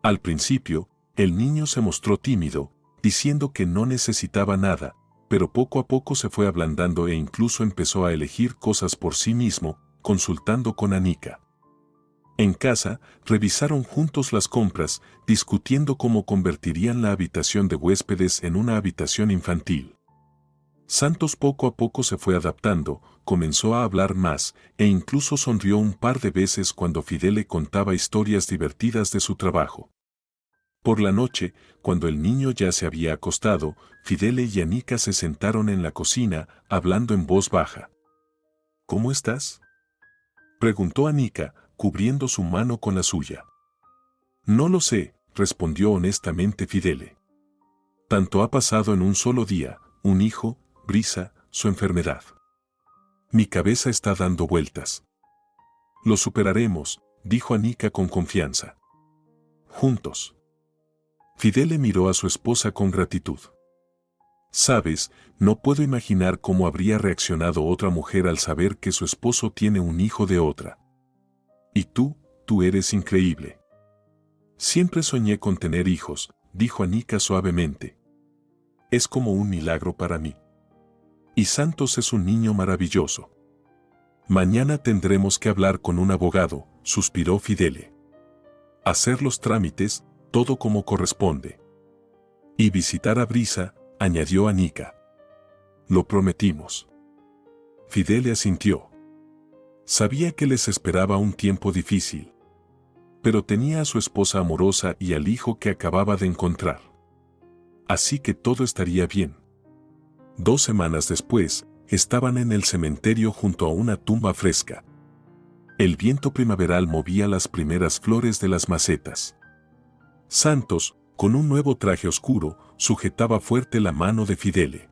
Al principio, el niño se mostró tímido, diciendo que no necesitaba nada, pero poco a poco se fue ablandando e incluso empezó a elegir cosas por sí mismo, consultando con Anika. En casa, revisaron juntos las compras, discutiendo cómo convertirían la habitación de huéspedes en una habitación infantil. Santos poco a poco se fue adaptando, comenzó a hablar más, e incluso sonrió un par de veces cuando Fidele contaba historias divertidas de su trabajo. Por la noche, cuando el niño ya se había acostado, Fidele y Anika se sentaron en la cocina, hablando en voz baja. «¿Cómo estás?», preguntó Anika, cubriendo su mano con la suya. «No lo sé», respondió honestamente Fidele. «Tanto ha pasado en un solo día: un hijo, Brisa, su enfermedad. Mi cabeza está dando vueltas. Lo superaremos, dijo Anika con confianza. Juntos. Fidele miró a su esposa con gratitud. Sabes, no puedo imaginar cómo habría reaccionado otra mujer al saber que su esposo tiene un hijo de otra. Y tú eres increíble. Siempre soñé con tener hijos, dijo Anika suavemente. Es como un milagro para mí. Y Santos es un niño maravilloso. Mañana tendremos que hablar con un abogado, suspiró Fidele. Hacer los trámites, todo como corresponde. Y visitar a Brisa, añadió Anika. Lo prometimos. Fidele asintió. Sabía que les esperaba un tiempo difícil. Pero tenía a su esposa amorosa y al hijo que acababa de encontrar. Así que todo estaría bien. 2 semanas después, estaban en el cementerio junto a una tumba fresca. El viento primaveral movía las primeras flores de las macetas. Santos, con un nuevo traje oscuro, sujetaba fuerte la mano de Fidele.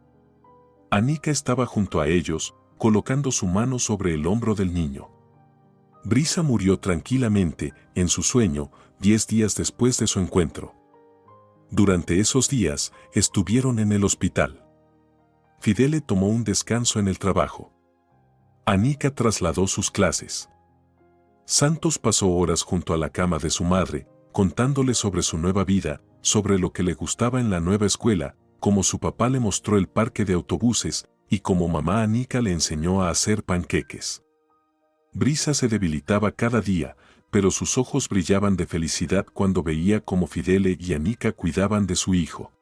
Anika estaba junto a ellos, colocando su mano sobre el hombro del niño. Brisa murió tranquilamente, en su sueño, 10 días después de su encuentro. Durante esos días, estuvieron en el hospital. Fidele tomó un descanso en el trabajo. Anika trasladó sus clases. Santos pasó horas junto a la cama de su madre, contándole sobre su nueva vida, sobre lo que le gustaba en la nueva escuela, cómo su papá le mostró el parque de autobuses, y cómo mamá Anika le enseñó a hacer panqueques. Brisa se debilitaba cada día, pero sus ojos brillaban de felicidad cuando veía cómo Fidele y Anika cuidaban de su hijo.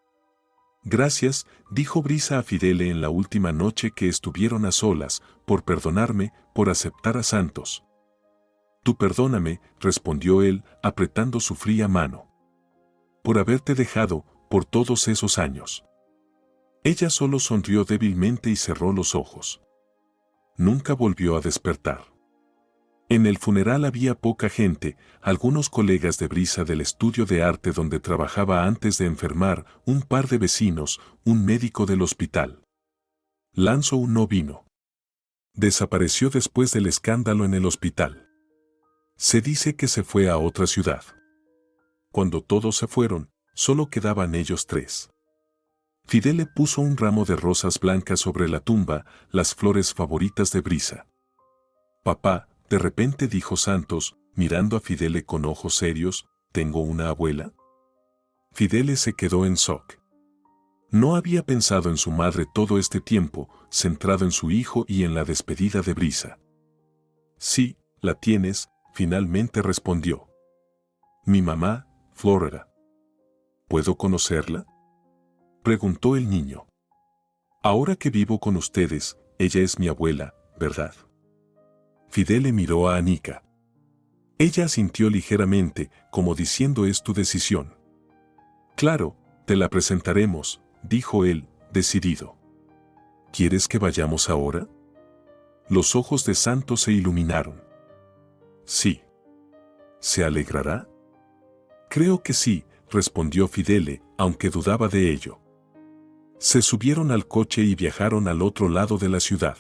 Gracias, dijo Brisa a Fidele en la última noche que estuvieron a solas, por perdonarme, por aceptar a Santos. Tú perdóname, respondió él, apretando su fría mano. Por haberte dejado, por todos esos años. Ella solo sonrió débilmente y cerró los ojos. Nunca volvió a despertar. En el funeral había poca gente, algunos colegas de Brisa del estudio de arte donde trabajaba antes de enfermar, un par de vecinos, un médico del hospital. Lanzo no vino. Desapareció después del escándalo en el hospital. Se dice que se fue a otra ciudad. Cuando todos se fueron, solo quedaban ellos 3. Fidele puso un ramo de rosas blancas sobre la tumba, las flores favoritas de Brisa. Papá, de repente dijo Santos, mirando a Fidele con ojos serios, ¿tengo una abuela? Fidele se quedó en shock. No había pensado en su madre todo este tiempo, centrado en su hijo y en la despedida de Brisa. Sí, la tienes, finalmente respondió. Mi mamá, Flora. ¿Puedo conocerla? Preguntó el niño. Ahora que vivo con ustedes, ella es mi abuela, ¿verdad? Fidele miró a Anika. Ella asintió ligeramente, como diciendo es tu decisión. Claro, te la presentaremos, dijo él, decidido. ¿Quieres que vayamos ahora? Los ojos de Santos se iluminaron. Sí. ¿Se alegrará? Creo que sí, respondió Fidele, aunque dudaba de ello. Se subieron al coche y viajaron al otro lado de la ciudad.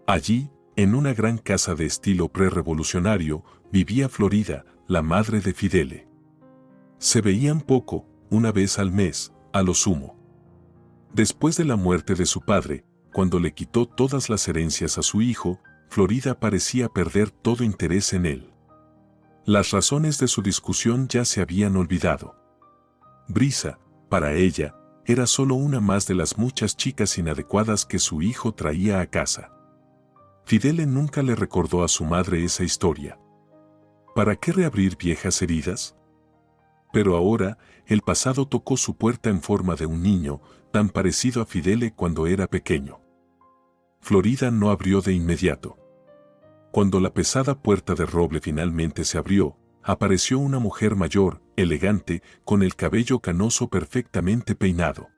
Allí, en una gran casa de estilo prerevolucionario, vivía Florida, la madre de Fidele. Se veían poco, una vez al mes, a lo sumo. Después de la muerte de su padre, cuando le quitó todas las herencias a su hijo, Florida parecía perder todo interés en él. Las razones de su discusión ya se habían olvidado. Brisa, para ella, era solo una más de las muchas chicas inadecuadas que su hijo traía a casa. Fidele nunca le recordó a su madre esa historia. ¿Para qué reabrir viejas heridas? Pero ahora, el pasado tocó su puerta en forma de un niño, tan parecido a Fidele cuando era pequeño. Florida no abrió de inmediato. Cuando la pesada puerta de roble finalmente se abrió, apareció una mujer mayor, elegante, con el cabello canoso perfectamente peinado.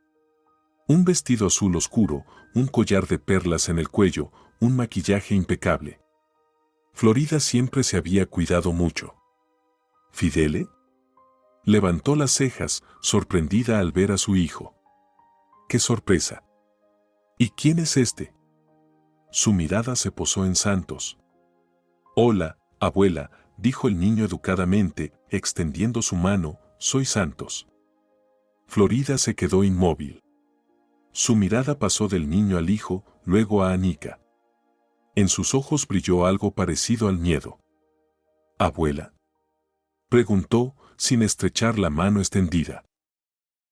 Un vestido azul oscuro, un collar de perlas en el cuello, un maquillaje impecable. Florida siempre se había cuidado mucho. ¿Fidele? Levantó las cejas, sorprendida al ver a su hijo. ¡Qué sorpresa! ¿Y quién es este? Su mirada se posó en Santos. Hola, abuela, dijo el niño educadamente, extendiendo su mano, soy Santos. Florida se quedó inmóvil. Su mirada pasó del niño al hijo, luego a Anika. En sus ojos brilló algo parecido al miedo. ¿Abuela?, preguntó, sin estrechar la mano extendida.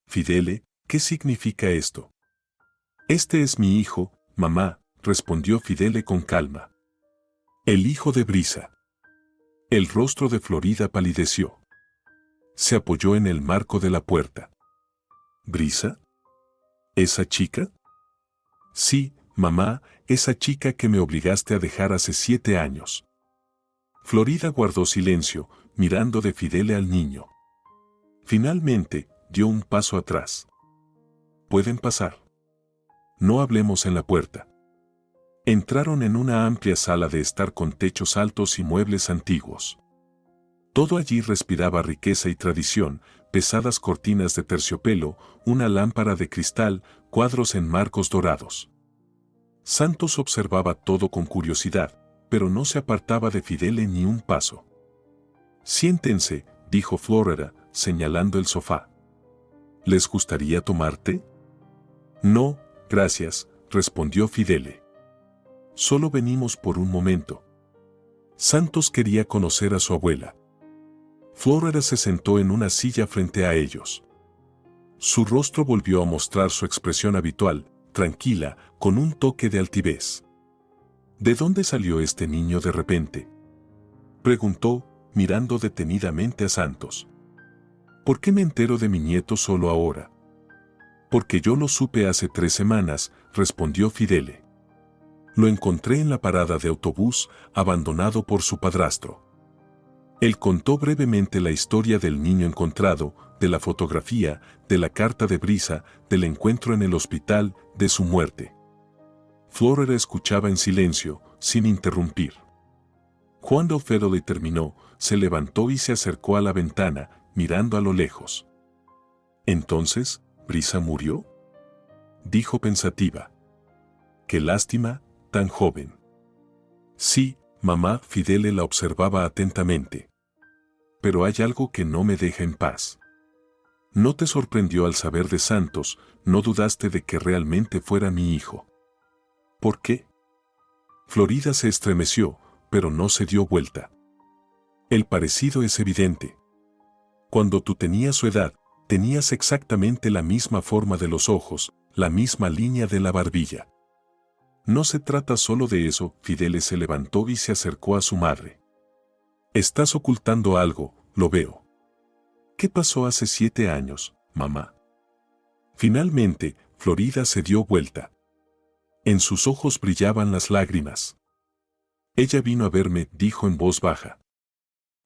Fidele, ¿qué significa esto? Este es mi hijo, mamá, respondió Fidele con calma. El hijo de Brisa. El rostro de Florida palideció. Se apoyó en el marco de la puerta. ¿Brisa? ¿Esa chica? Sí, mamá, esa chica que me obligaste a dejar hace 7 años. Florida guardó silencio, mirando de Fidele al niño. Finalmente, dio un paso atrás. ¿Pueden pasar? No hablemos en la puerta. Entraron en una amplia sala de estar con techos altos y muebles antiguos. Todo allí respiraba riqueza y tradición, pesadas cortinas de terciopelo, una lámpara de cristal, cuadros en marcos dorados. Santos observaba todo con curiosidad, pero no se apartaba de Fidele ni un paso. Siéntense, dijo Florida, señalando el sofá. ¿Les gustaría tomar té? No, gracias, respondió Fidele. Solo venimos por un momento. Santos quería conocer a su abuela. Florida se sentó en una silla frente a ellos. Su rostro volvió a mostrar su expresión habitual, tranquila, con un toque de altivez. ¿De dónde salió este niño de repente?, preguntó, mirando detenidamente a Santos. ¿Por qué me entero de mi nieto solo ahora? Porque yo lo supe hace 3 semanas, respondió Fidele. Lo encontré en la parada de autobús, abandonado por su padrastro. Él contó brevemente la historia del niño encontrado, de la fotografía, de la carta de Brisa, del encuentro en el hospital, de su muerte. Florida escuchaba en silencio, sin interrumpir. Cuando Fidele terminó, se levantó y se acercó a la ventana, mirando a lo lejos. ¿Entonces, Brisa murió?, dijo pensativa. Qué lástima, tan joven. Sí, mamá, Fidele la observaba atentamente. Pero hay algo que no me deja en paz. ¿No te sorprendió al saber de Santos, no dudaste de que realmente fuera mi hijo? ¿Por qué? Florida se estremeció, pero no se dio vuelta. El parecido es evidente. Cuando tú tenías su edad, tenías exactamente la misma forma de los ojos, la misma línea de la barbilla. No se trata solo de eso, Fidele se levantó y se acercó a su madre. Estás ocultando algo, lo veo. ¿Qué pasó hace 7 años, mamá? Finalmente, Florida se dio vuelta. En sus ojos brillaban las lágrimas. Ella vino a verme, dijo en voz baja.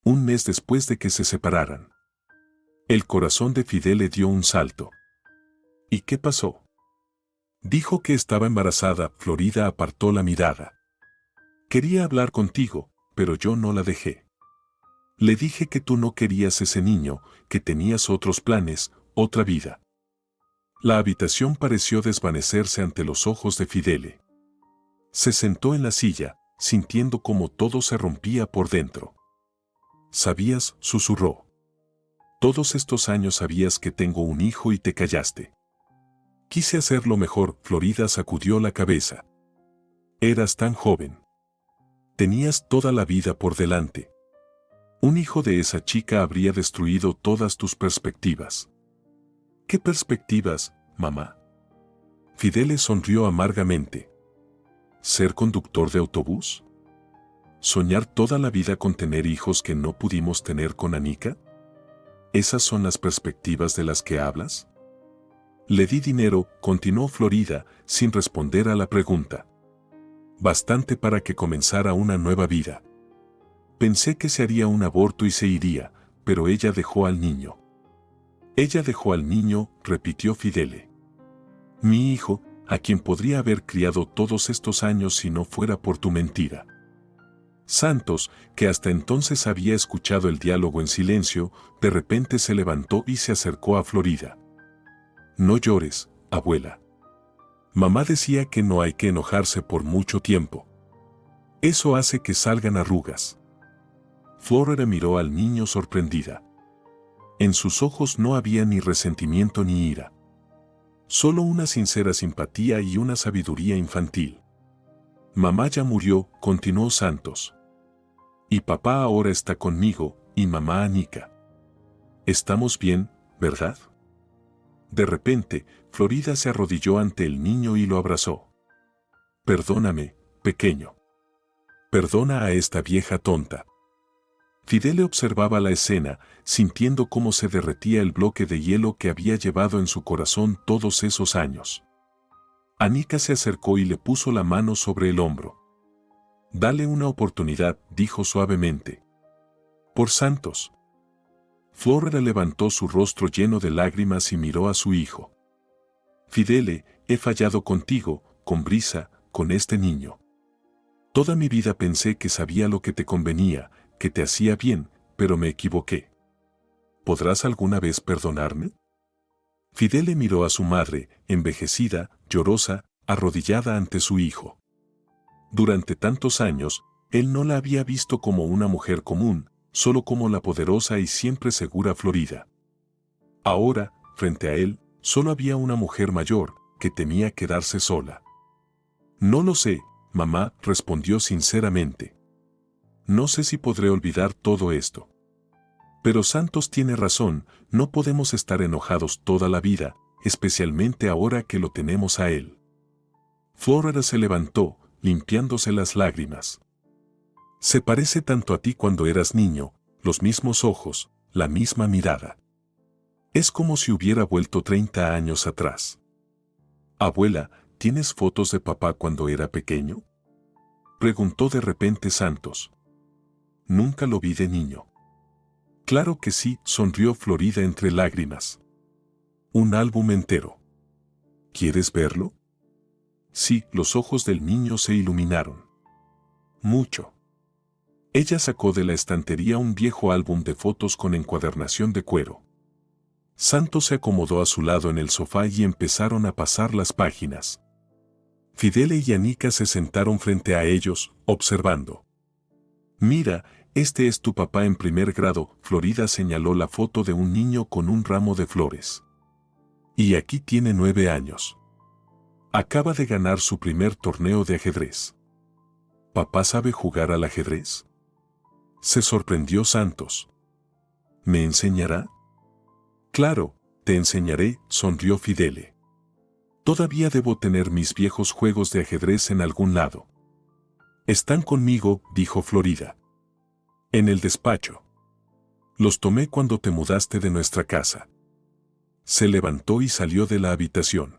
1 mes después de que se separaran. El corazón de Fidele dio un salto. ¿Y qué pasó? Dijo que estaba embarazada. Florida apartó la mirada. Quería hablar contigo, pero yo no la dejé. Le dije que tú no querías ese niño, que tenías otros planes, otra vida. La habitación pareció desvanecerse ante los ojos de Fidele. Se sentó en la silla, sintiendo como todo se rompía por dentro. ¿Sabías?, susurró. Todos estos años sabías que tengo un hijo y te callaste. Quise hacerlo mejor. Florida sacudió la cabeza. Eras tan joven. Tenías toda la vida por delante. Un hijo de esa chica habría destruido todas tus perspectivas. ¿Qué perspectivas, mamá? Fidele sonrió amargamente. ¿Ser conductor de autobús? ¿Soñar toda la vida con tener hijos que no pudimos tener con Anika? ¿Esas son las perspectivas de las que hablas? Le di dinero, continuó Florida, sin responder a la pregunta. Bastante para que comenzara una nueva vida. Pensé que se haría un aborto y se iría, pero ella dejó al niño. Ella dejó al niño, repitió Fidele. Mi hijo, a quien podría haber criado todos estos años si no fuera por tu mentira. Santos, que hasta entonces había escuchado el diálogo en silencio, de repente se levantó y se acercó a Florida. No llores, abuela. Mamá decía que no hay que enojarse por mucho tiempo. Eso hace que salgan arrugas. Flora miró al niño sorprendida. En sus ojos no había ni resentimiento ni ira. Solo una sincera simpatía y una sabiduría infantil. Mamá ya murió, continuó Santos. Y papá ahora está conmigo, y mamá Anica. Estamos bien, ¿verdad? De repente, Florida se arrodilló ante el niño y lo abrazó. Perdóname, pequeño. Perdona a esta vieja tonta. Fidele observaba la escena, sintiendo cómo se derretía el bloque de hielo que había llevado en su corazón todos esos años. Anica se acercó y le puso la mano sobre el hombro. Dale una oportunidad, dijo suavemente. Por Santos. Flora levantó su rostro lleno de lágrimas y miró a su hijo. Fidele, he fallado contigo, con Brisa, con este niño. Toda mi vida pensé que sabía lo que te convenía, que te hacía bien, pero me equivoqué. ¿Podrás alguna vez perdonarme? Fidele miró a su madre, envejecida, llorosa, arrodillada ante su hijo. Durante tantos años, él no la había visto como una mujer común, solo como la poderosa y siempre segura Florida. Ahora, frente a él, solo había una mujer mayor, que temía quedarse sola. No lo sé, mamá, respondió sinceramente. No sé si podré olvidar todo esto. Pero Santos tiene razón, no podemos estar enojados toda la vida, especialmente ahora que lo tenemos a él. Flora se levantó, limpiándose las lágrimas. Se parece tanto a ti cuando eras niño, los mismos ojos, la misma mirada. Es como si hubiera vuelto 30 años atrás. Abuela, ¿tienes fotos de papá cuando era pequeño? Preguntó de repente Santos. Nunca lo vi de niño. Claro que sí, sonrió Florida entre lágrimas. Un álbum entero. ¿Quieres verlo? Sí, los ojos del niño se iluminaron. Mucho. Ella sacó de la estantería un viejo álbum de fotos con encuadernación de cuero. Santos se acomodó a su lado en el sofá y empezaron a pasar las páginas. Fidele y Anica se sentaron frente a ellos, observando. Mira, este es tu papá en primer grado, Florida señaló la foto de un niño con un ramo de flores. Y aquí tiene 9 años. Acaba de ganar su primer torneo de ajedrez. ¿Papá sabe jugar al ajedrez? Se sorprendió Santos. ¿Me enseñará? Claro, te enseñaré, sonrió Fidele. Todavía debo tener mis viejos juegos de ajedrez en algún lado. Están conmigo, dijo Florida. En el despacho. Los tomé cuando te mudaste de nuestra casa. Se levantó y salió de la habitación.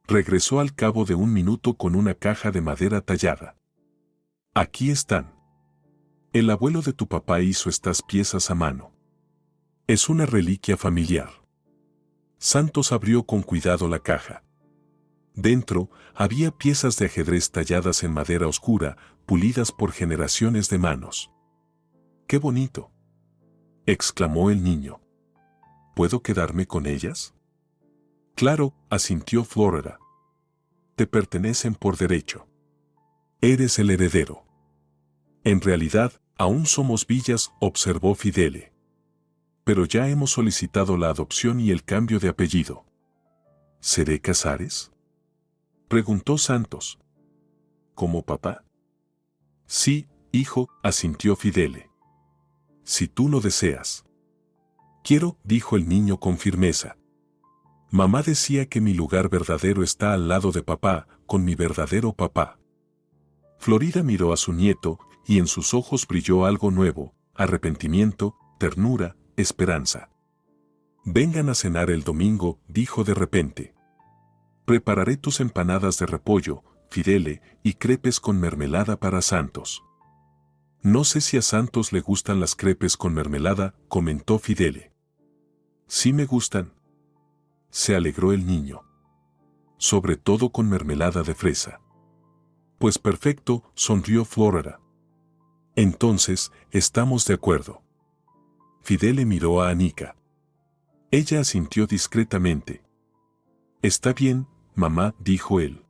Regresó al cabo de un minuto con una caja de madera tallada. Aquí están. El abuelo de tu papá hizo estas piezas a mano. Es una reliquia familiar. Santos abrió con cuidado la caja. Dentro había piezas de ajedrez talladas en madera oscura, pulidas por generaciones de manos. ¡Qué bonito!, exclamó el niño. ¿Puedo quedarme con ellas? Claro, asintió Flora. Te pertenecen por derecho. Eres el heredero. En realidad, aún somos villas, observó Fidele. Pero ya hemos solicitado la adopción y el cambio de apellido. ¿Seré Casares?, preguntó Santos. ¿Como papá? Sí, hijo, asintió Fidele. Si tú lo deseas. Quiero, dijo el niño con firmeza. Mamá decía que mi lugar verdadero está al lado de papá, con mi verdadero papá. Florida miró a su nieto, y en sus ojos brilló algo nuevo, arrepentimiento, ternura, esperanza. Vengan a cenar el domingo, dijo de repente. Prepararé tus empanadas de repollo, Fidele, y crepes con mermelada para Santos. No sé si a Santos le gustan las crepes con mermelada, comentó Fidele. Sí me gustan. Se alegró el niño. Sobre todo con mermelada de fresa. Pues perfecto, sonrió Flora. Entonces, estamos de acuerdo. Fidele miró a Anica. Ella asintió discretamente. Está bien, mamá, dijo él.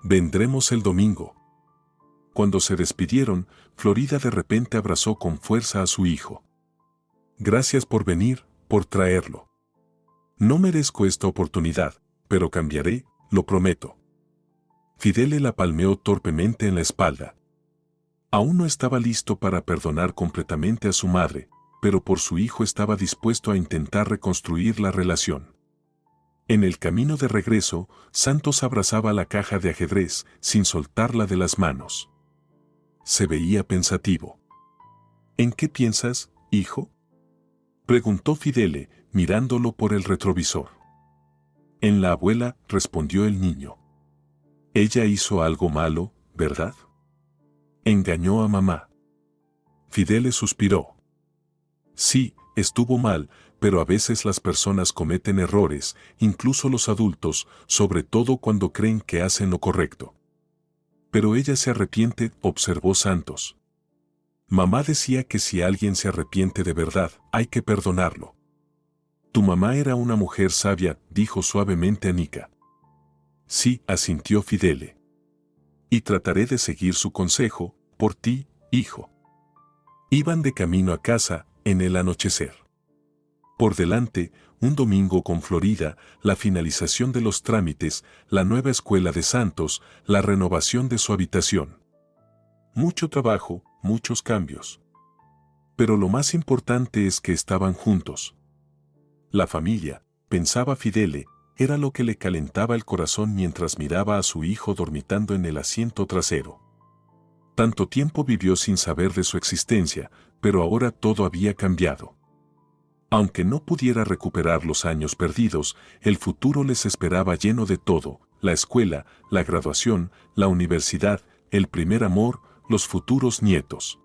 Vendremos el domingo. Cuando se despidieron, Florida de repente abrazó con fuerza a su hijo. Gracias por venir, por traerlo. No merezco esta oportunidad, pero cambiaré, lo prometo. Fidele la palmeó torpemente en la espalda. Aún no estaba listo para perdonar completamente a su madre, pero por su hijo estaba dispuesto a intentar reconstruir la relación. En el camino de regreso, Santos abrazaba la caja de ajedrez sin soltarla de las manos. Se veía pensativo. ¿En qué piensas, hijo?, preguntó Fidele, mirándolo por el retrovisor. En la abuela, respondió el niño. Ella hizo algo malo, ¿verdad? Engañó a mamá. Fidele suspiró. Sí, estuvo mal, pero a veces las personas cometen errores, incluso los adultos, sobre todo cuando creen que hacen lo correcto. Pero ella se arrepiente, observó Santos. Mamá decía que si alguien se arrepiente de verdad, hay que perdonarlo. Tu mamá era una mujer sabia, dijo suavemente Anika. Sí, asintió Fidele. Y trataré de seguir su consejo, por ti, hijo. Iban de camino a casa, en el anochecer. Por delante, un domingo con Florida, la finalización de los trámites, la nueva escuela de Santos, la renovación de su habitación. Mucho trabajo, muchos cambios. Pero lo más importante es que estaban juntos. La familia, pensaba Fidele, era lo que le calentaba el corazón mientras miraba a su hijo dormitando en el asiento trasero. Tanto tiempo vivió sin saber de su existencia, pero ahora todo había cambiado. Aunque no pudiera recuperar los años perdidos, el futuro les esperaba lleno de todo: la escuela, la graduación, la universidad, el primer amor, los futuros nietos.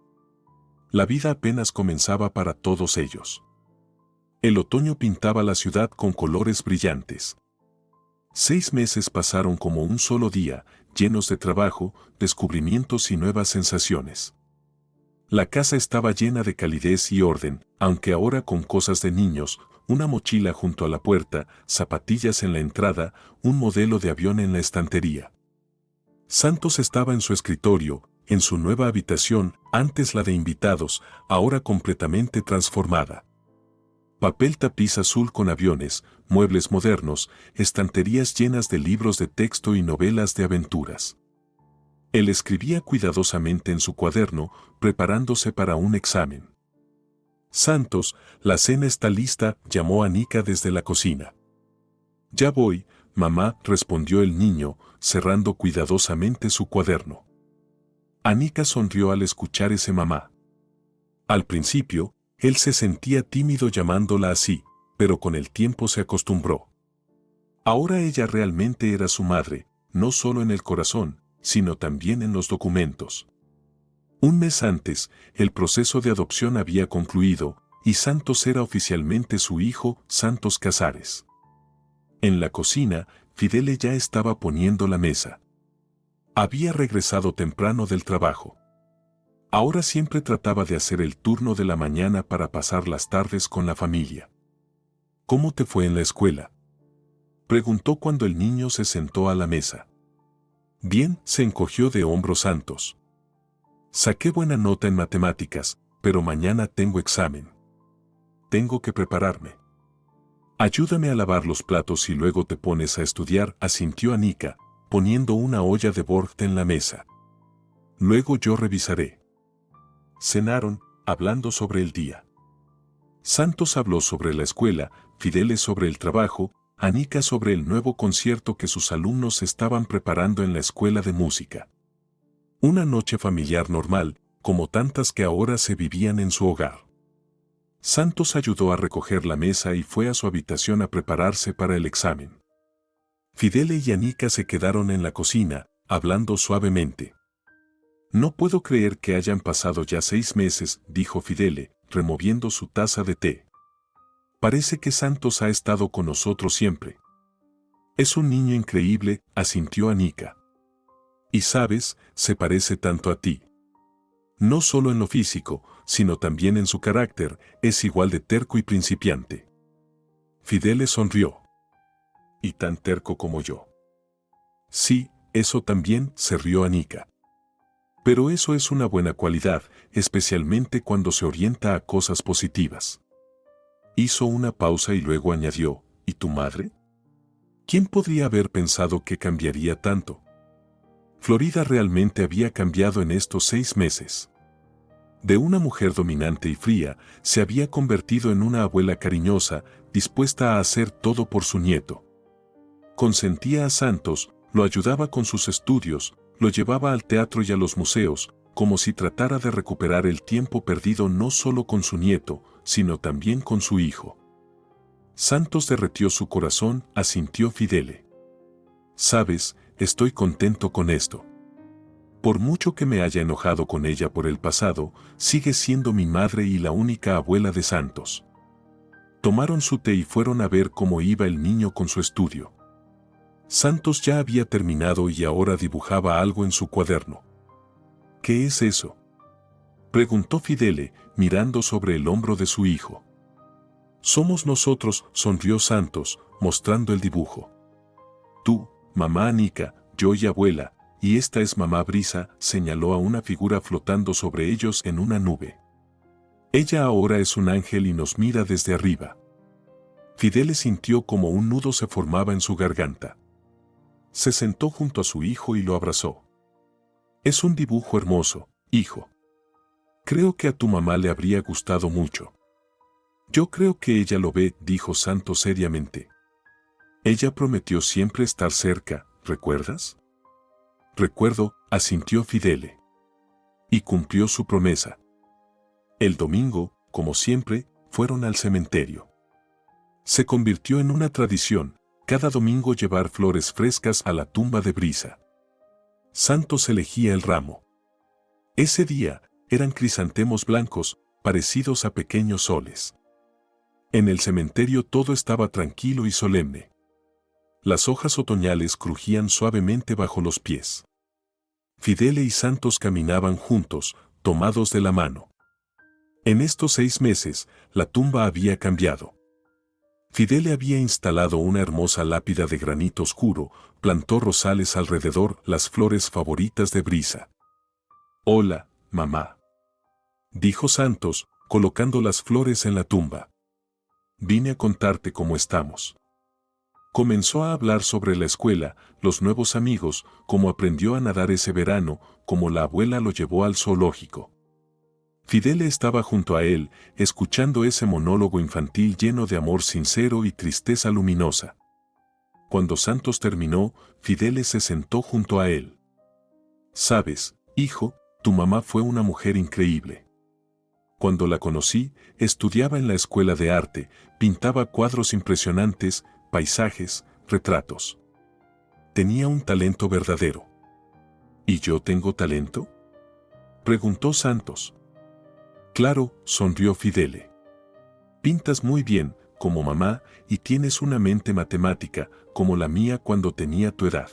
La vida apenas comenzaba para todos ellos. El otoño pintaba la ciudad con colores brillantes. 6 meses pasaron como un solo día, llenos de trabajo, descubrimientos y nuevas sensaciones. La casa estaba llena de calidez y orden, aunque ahora con cosas de niños: una mochila junto a la puerta, zapatillas en la entrada, un modelo de avión en la estantería. Santos estaba en su escritorio, en su nueva habitación, antes la de invitados, ahora completamente transformada. Papel tapiz azul con aviones, muebles modernos, estanterías llenas de libros de texto y novelas de aventuras. Él escribía cuidadosamente en su cuaderno, preparándose para un examen. Santos, la cena está lista, llamó a Anika desde la cocina. Ya voy, mamá, respondió el niño, cerrando cuidadosamente su cuaderno. Anika sonrió al escuchar ese mamá. Al principio, él se sentía tímido llamándola así, pero con el tiempo se acostumbró. Ahora ella realmente era su madre, no solo en el corazón, sino también en los documentos. Un mes antes, el proceso de adopción había concluido, y Santos era oficialmente su hijo, Santos Casares. En la cocina, Fidele ya estaba poniendo la mesa. Había regresado temprano del trabajo. Ahora siempre trataba de hacer el turno de la mañana para pasar las tardes con la familia. ¿Cómo te fue en la escuela?, preguntó cuando el niño se sentó a la mesa. Bien, se encogió de hombros Santos. Saqué buena nota en matemáticas, pero mañana tengo examen. Tengo que prepararme. Ayúdame a lavar los platos y luego te pones a estudiar, asintió Anika, poniendo una olla de Borgt en la mesa. Luego yo revisaré. Cenaron, hablando sobre el día. Santos habló sobre la escuela, Fidele sobre el trabajo, Anika sobre el nuevo concierto que sus alumnos estaban preparando en la escuela de música. Una noche familiar normal, como tantas que ahora se vivían en su hogar. Santos ayudó a recoger la mesa y fue a su habitación a prepararse para el examen. Fidele y Anika se quedaron en la cocina, hablando suavemente. No puedo creer que hayan pasado ya 6 meses, dijo Fidele, removiendo su taza de té. Parece que Santos ha estado con nosotros siempre. Es un niño increíble, asintió Anika. Y sabes, se parece tanto a ti. No solo en lo físico, sino también en su carácter, es igual de terco y principiante. Fidele sonrió. Y tan terco como yo. Sí, eso también, se rió Anika. Pero eso es una buena cualidad, especialmente cuando se orienta a cosas positivas. Hizo una pausa y luego añadió, ¿y tu madre? ¿Quién podría haber pensado que cambiaría tanto? Florida realmente había cambiado en estos 6 meses. De una mujer dominante y fría, se había convertido en una abuela cariñosa, dispuesta a hacer todo por su nieto. Consentía a Santos, lo ayudaba con sus estudios, lo llevaba al teatro y a los museos, como si tratara de recuperar el tiempo perdido no solo con su nieto, sino también con su hijo. Santos derretió su corazón, asintió Fidele. Sabes, estoy contento con esto. Por mucho que me haya enojado con ella por el pasado, sigue siendo mi madre y la única abuela de Santos. Tomaron su té y fueron a ver cómo iba el niño con su estudio. Santos ya había terminado y ahora dibujaba algo en su cuaderno. ¿Qué es eso?, preguntó Fidele, mirando sobre el hombro de su hijo. Somos nosotros, sonrió Santos, mostrando el dibujo. Tú, mamá Anika, yo y abuela, y esta es mamá Brisa, señaló a una figura flotando sobre ellos en una nube. Ella ahora es un ángel y nos mira desde arriba. Fidele sintió como un nudo se formaba en su garganta. Se sentó junto a su hijo y lo abrazó. Es un dibujo hermoso, hijo. Creo que a tu mamá le habría gustado mucho. Yo creo que ella lo ve, dijo Santos seriamente. Ella prometió siempre estar cerca, ¿recuerdas? Recuerdo, asintió Fidele. Y cumplió su promesa. El domingo, como siempre, fueron al cementerio. Se convirtió en una tradición, cada domingo llevar flores frescas a la tumba de Brisa. Santos elegía el ramo. Ese día, eran crisantemos blancos, parecidos a pequeños soles. En el cementerio todo estaba tranquilo y solemne. Las hojas otoñales crujían suavemente bajo los pies. Fidele y Santos caminaban juntos, tomados de la mano. En estos 6 meses, la tumba había cambiado. Fidele había instalado una hermosa lápida de granito oscuro, plantó rosales alrededor, las flores favoritas de Brisa. Hola, mamá, dijo Santos, colocando las flores en la tumba. Vine a contarte cómo estamos. Comenzó a hablar sobre la escuela, los nuevos amigos, cómo aprendió a nadar ese verano, cómo la abuela lo llevó al zoológico. Fidele estaba junto a él, escuchando ese monólogo infantil lleno de amor sincero y tristeza luminosa. Cuando Santos terminó, Fidele se sentó junto a él. Sabes, hijo, tu mamá fue una mujer increíble. Cuando la conocí, estudiaba en la escuela de arte, pintaba cuadros impresionantes, paisajes, retratos. Tenía un talento verdadero. ¿Y yo tengo talento?, preguntó Santos. Claro, sonrió Fidele. Pintas muy bien, como mamá, y tienes una mente matemática, como la mía cuando tenía tu edad.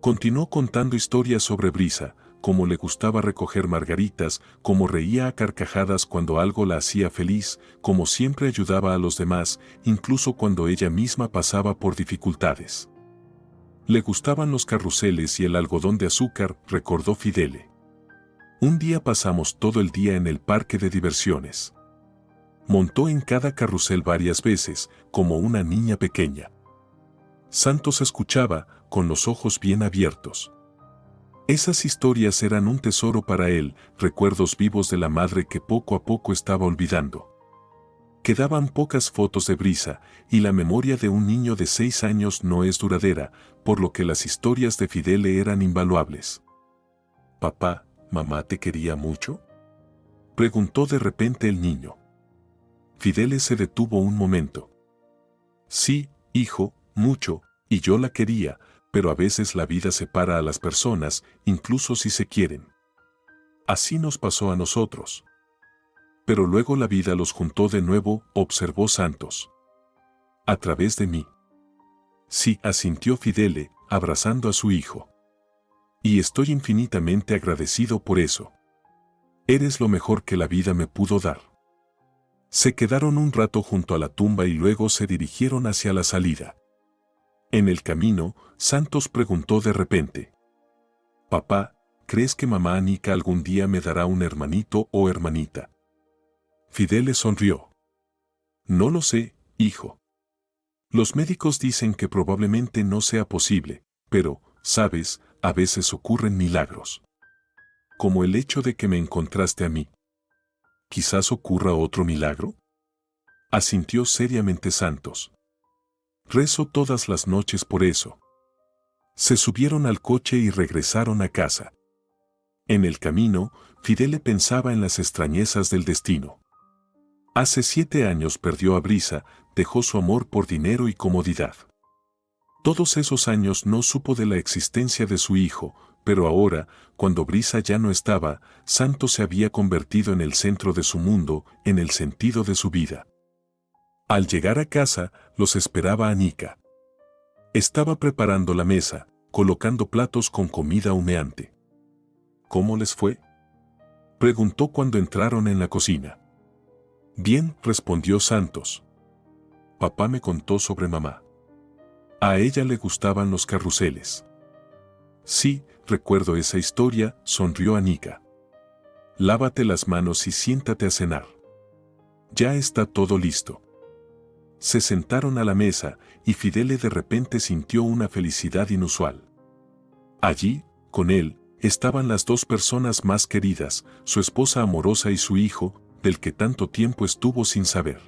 Continuó contando historias sobre Brisa, cómo le gustaba recoger margaritas, cómo reía a carcajadas cuando algo la hacía feliz, cómo siempre ayudaba a los demás, incluso cuando ella misma pasaba por dificultades. Le gustaban los carruseles y el algodón de azúcar, recordó Fidele. Un día pasamos todo el día en el parque de diversiones. Montó en cada carrusel varias veces, como una niña pequeña. Santos escuchaba, con los ojos bien abiertos. Esas historias eran un tesoro para él, recuerdos vivos de la madre que poco a poco estaba olvidando. Quedaban pocas fotos de Brisa, y la memoria de un niño de 6 años no es duradera, por lo que las historias de Fidele eran invaluables. «Papá, ¿mamá te quería mucho?», preguntó de repente el niño. Fidele se detuvo un momento. «Sí, hijo, mucho, y yo la quería, pero a veces la vida separa a las personas, incluso si se quieren. Así nos pasó a nosotros. Pero luego la vida los juntó de nuevo», observó Santos. «A través de mí». «Sí», asintió Fidele, abrazando a su hijo. «Y estoy infinitamente agradecido por eso. Eres lo mejor que la vida me pudo dar». Se quedaron un rato junto a la tumba y luego se dirigieron hacia la salida. En el camino, Santos preguntó de repente: «Papá, ¿crees que mamá Anica algún día me dará un hermanito o hermanita?» Fidele sonrió. «No lo sé, hijo. Los médicos dicen que probablemente no sea posible, pero, sabes, a veces ocurren milagros. Como el hecho de que me encontraste a mí. ¿Quizás ocurra otro milagro?», asintió seriamente Santos. «Rezo todas las noches por eso». Se subieron al coche y regresaron a casa. En el camino, Fidele pensaba en las extrañezas del destino. Hace 7 años perdió a Brisa, dejó su amor por dinero y comodidad. Todos esos años no supo de la existencia de su hijo, pero ahora, cuando Brisa ya no estaba, Santos se había convertido en el centro de su mundo, en el sentido de su vida. Al llegar a casa, los esperaba Anica. Estaba preparando la mesa, colocando platos con comida humeante. «¿Cómo les fue?», preguntó cuando entraron en la cocina. «Bien», respondió Santos. «Papá me contó sobre mamá. A ella le gustaban los carruseles». «Sí, recuerdo esa historia», sonrió Anica. «Lávate las manos y siéntate a cenar. Ya está todo listo». Se sentaron a la mesa y Fidele de repente sintió una felicidad inusual. Allí, con él, estaban las 2 personas más queridas, su esposa amorosa y su hijo, del que tanto tiempo estuvo sin saber.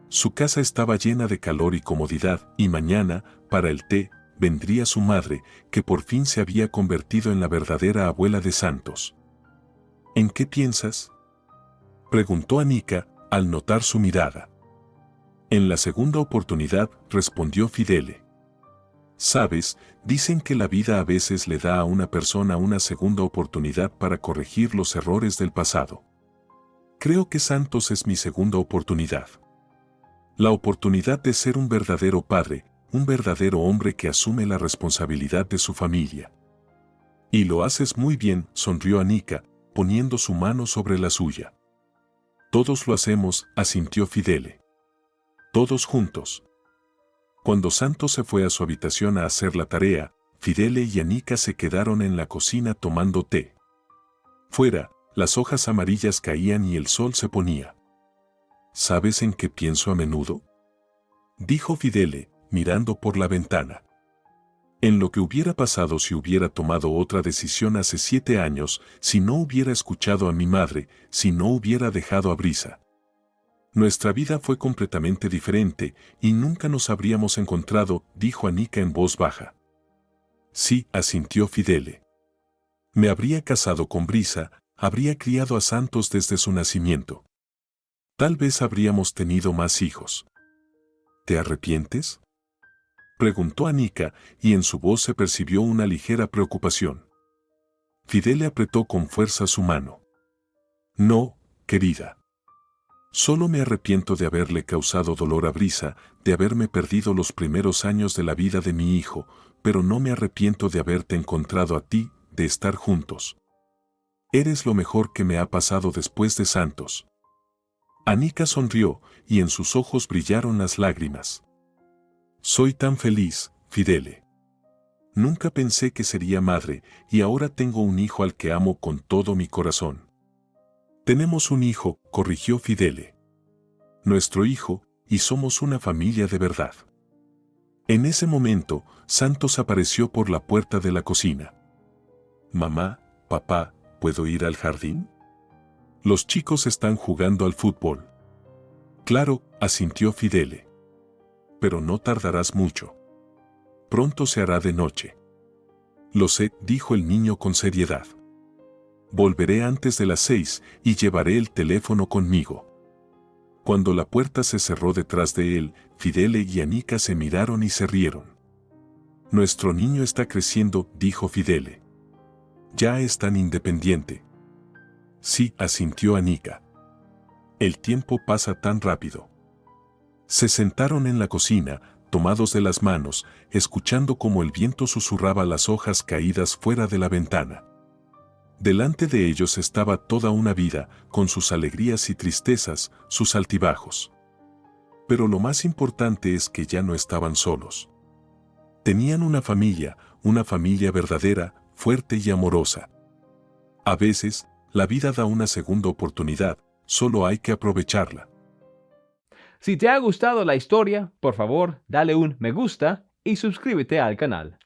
Su casa estaba llena de calor y comodidad, y mañana, para el té, vendría su madre, que por fin se había convertido en la verdadera abuela de Santos. «¿En qué piensas?», preguntó Anica, al notar su mirada. «En la segunda oportunidad», respondió Fidele. «Sabes, dicen que la vida a veces le da a una persona una segunda oportunidad para corregir los errores del pasado. Creo que Santos es mi segunda oportunidad. La oportunidad de ser un verdadero padre, un verdadero hombre que asume la responsabilidad de su familia». «Y lo haces muy bien», sonrió Anica, poniendo su mano sobre la suya. «Todos lo hacemos», asintió Fidele. «Todos juntos». Cuando Santos se fue a su habitación a hacer la tarea, Fidele y Anica se quedaron en la cocina tomando té. Fuera, las hojas amarillas caían y el sol se ponía. «¿Sabes en qué pienso a menudo?», dijo Fidele, mirando por la ventana. «En lo que hubiera pasado si hubiera tomado otra decisión hace 7 años, si no hubiera escuchado a mi madre, si no hubiera dejado a Brisa. Nuestra vida fue completamente diferente y nunca nos habríamos encontrado», dijo Anica en voz baja. «Sí», asintió Fidele. «Me habría casado con Brisa, habría criado a Santos desde su nacimiento. Tal vez habríamos tenido más hijos». «¿Te arrepientes?», preguntó Anica, y en su voz se percibió una ligera preocupación. Fidele apretó con fuerza su mano. «No, querida. Solo me arrepiento de haberle causado dolor a Brisa, de haberme perdido los primeros años de la vida de mi hijo, pero no me arrepiento de haberte encontrado a ti, de estar juntos. Eres lo mejor que me ha pasado después de Santos». Anica sonrió, y en sus ojos brillaron las lágrimas. «Soy tan feliz, Fidele. Nunca pensé que sería madre, y ahora tengo un hijo al que amo con todo mi corazón». «Tenemos un hijo», corrigió Fidele. «Nuestro hijo, y somos una familia de verdad». En ese momento, Santos apareció por la puerta de la cocina. «Mamá, papá, ¿puedo ir al jardín? Los chicos están jugando al fútbol». «Claro», asintió Fidele. «Pero no tardarás mucho. Pronto se hará de noche». «Lo sé», dijo el niño con seriedad. «Volveré antes de las 6 y llevaré el teléfono conmigo». Cuando la puerta se cerró detrás de él, Fidele y Anica se miraron y se rieron. «Nuestro niño está creciendo», dijo Fidele. «Ya es tan independiente». «Sí», asintió Anica. «El tiempo pasa tan rápido». Se sentaron en la cocina, tomados de las manos, escuchando cómo el viento susurraba las hojas caídas fuera de la ventana. Delante de ellos estaba toda una vida, con sus alegrías y tristezas, sus altibajos. Pero lo más importante es que ya no estaban solos. Tenían una familia verdadera, fuerte y amorosa. A veces, la vida da una segunda oportunidad, solo hay que aprovecharla. Si te ha gustado la historia, por favor, dale un me gusta y suscríbete al canal.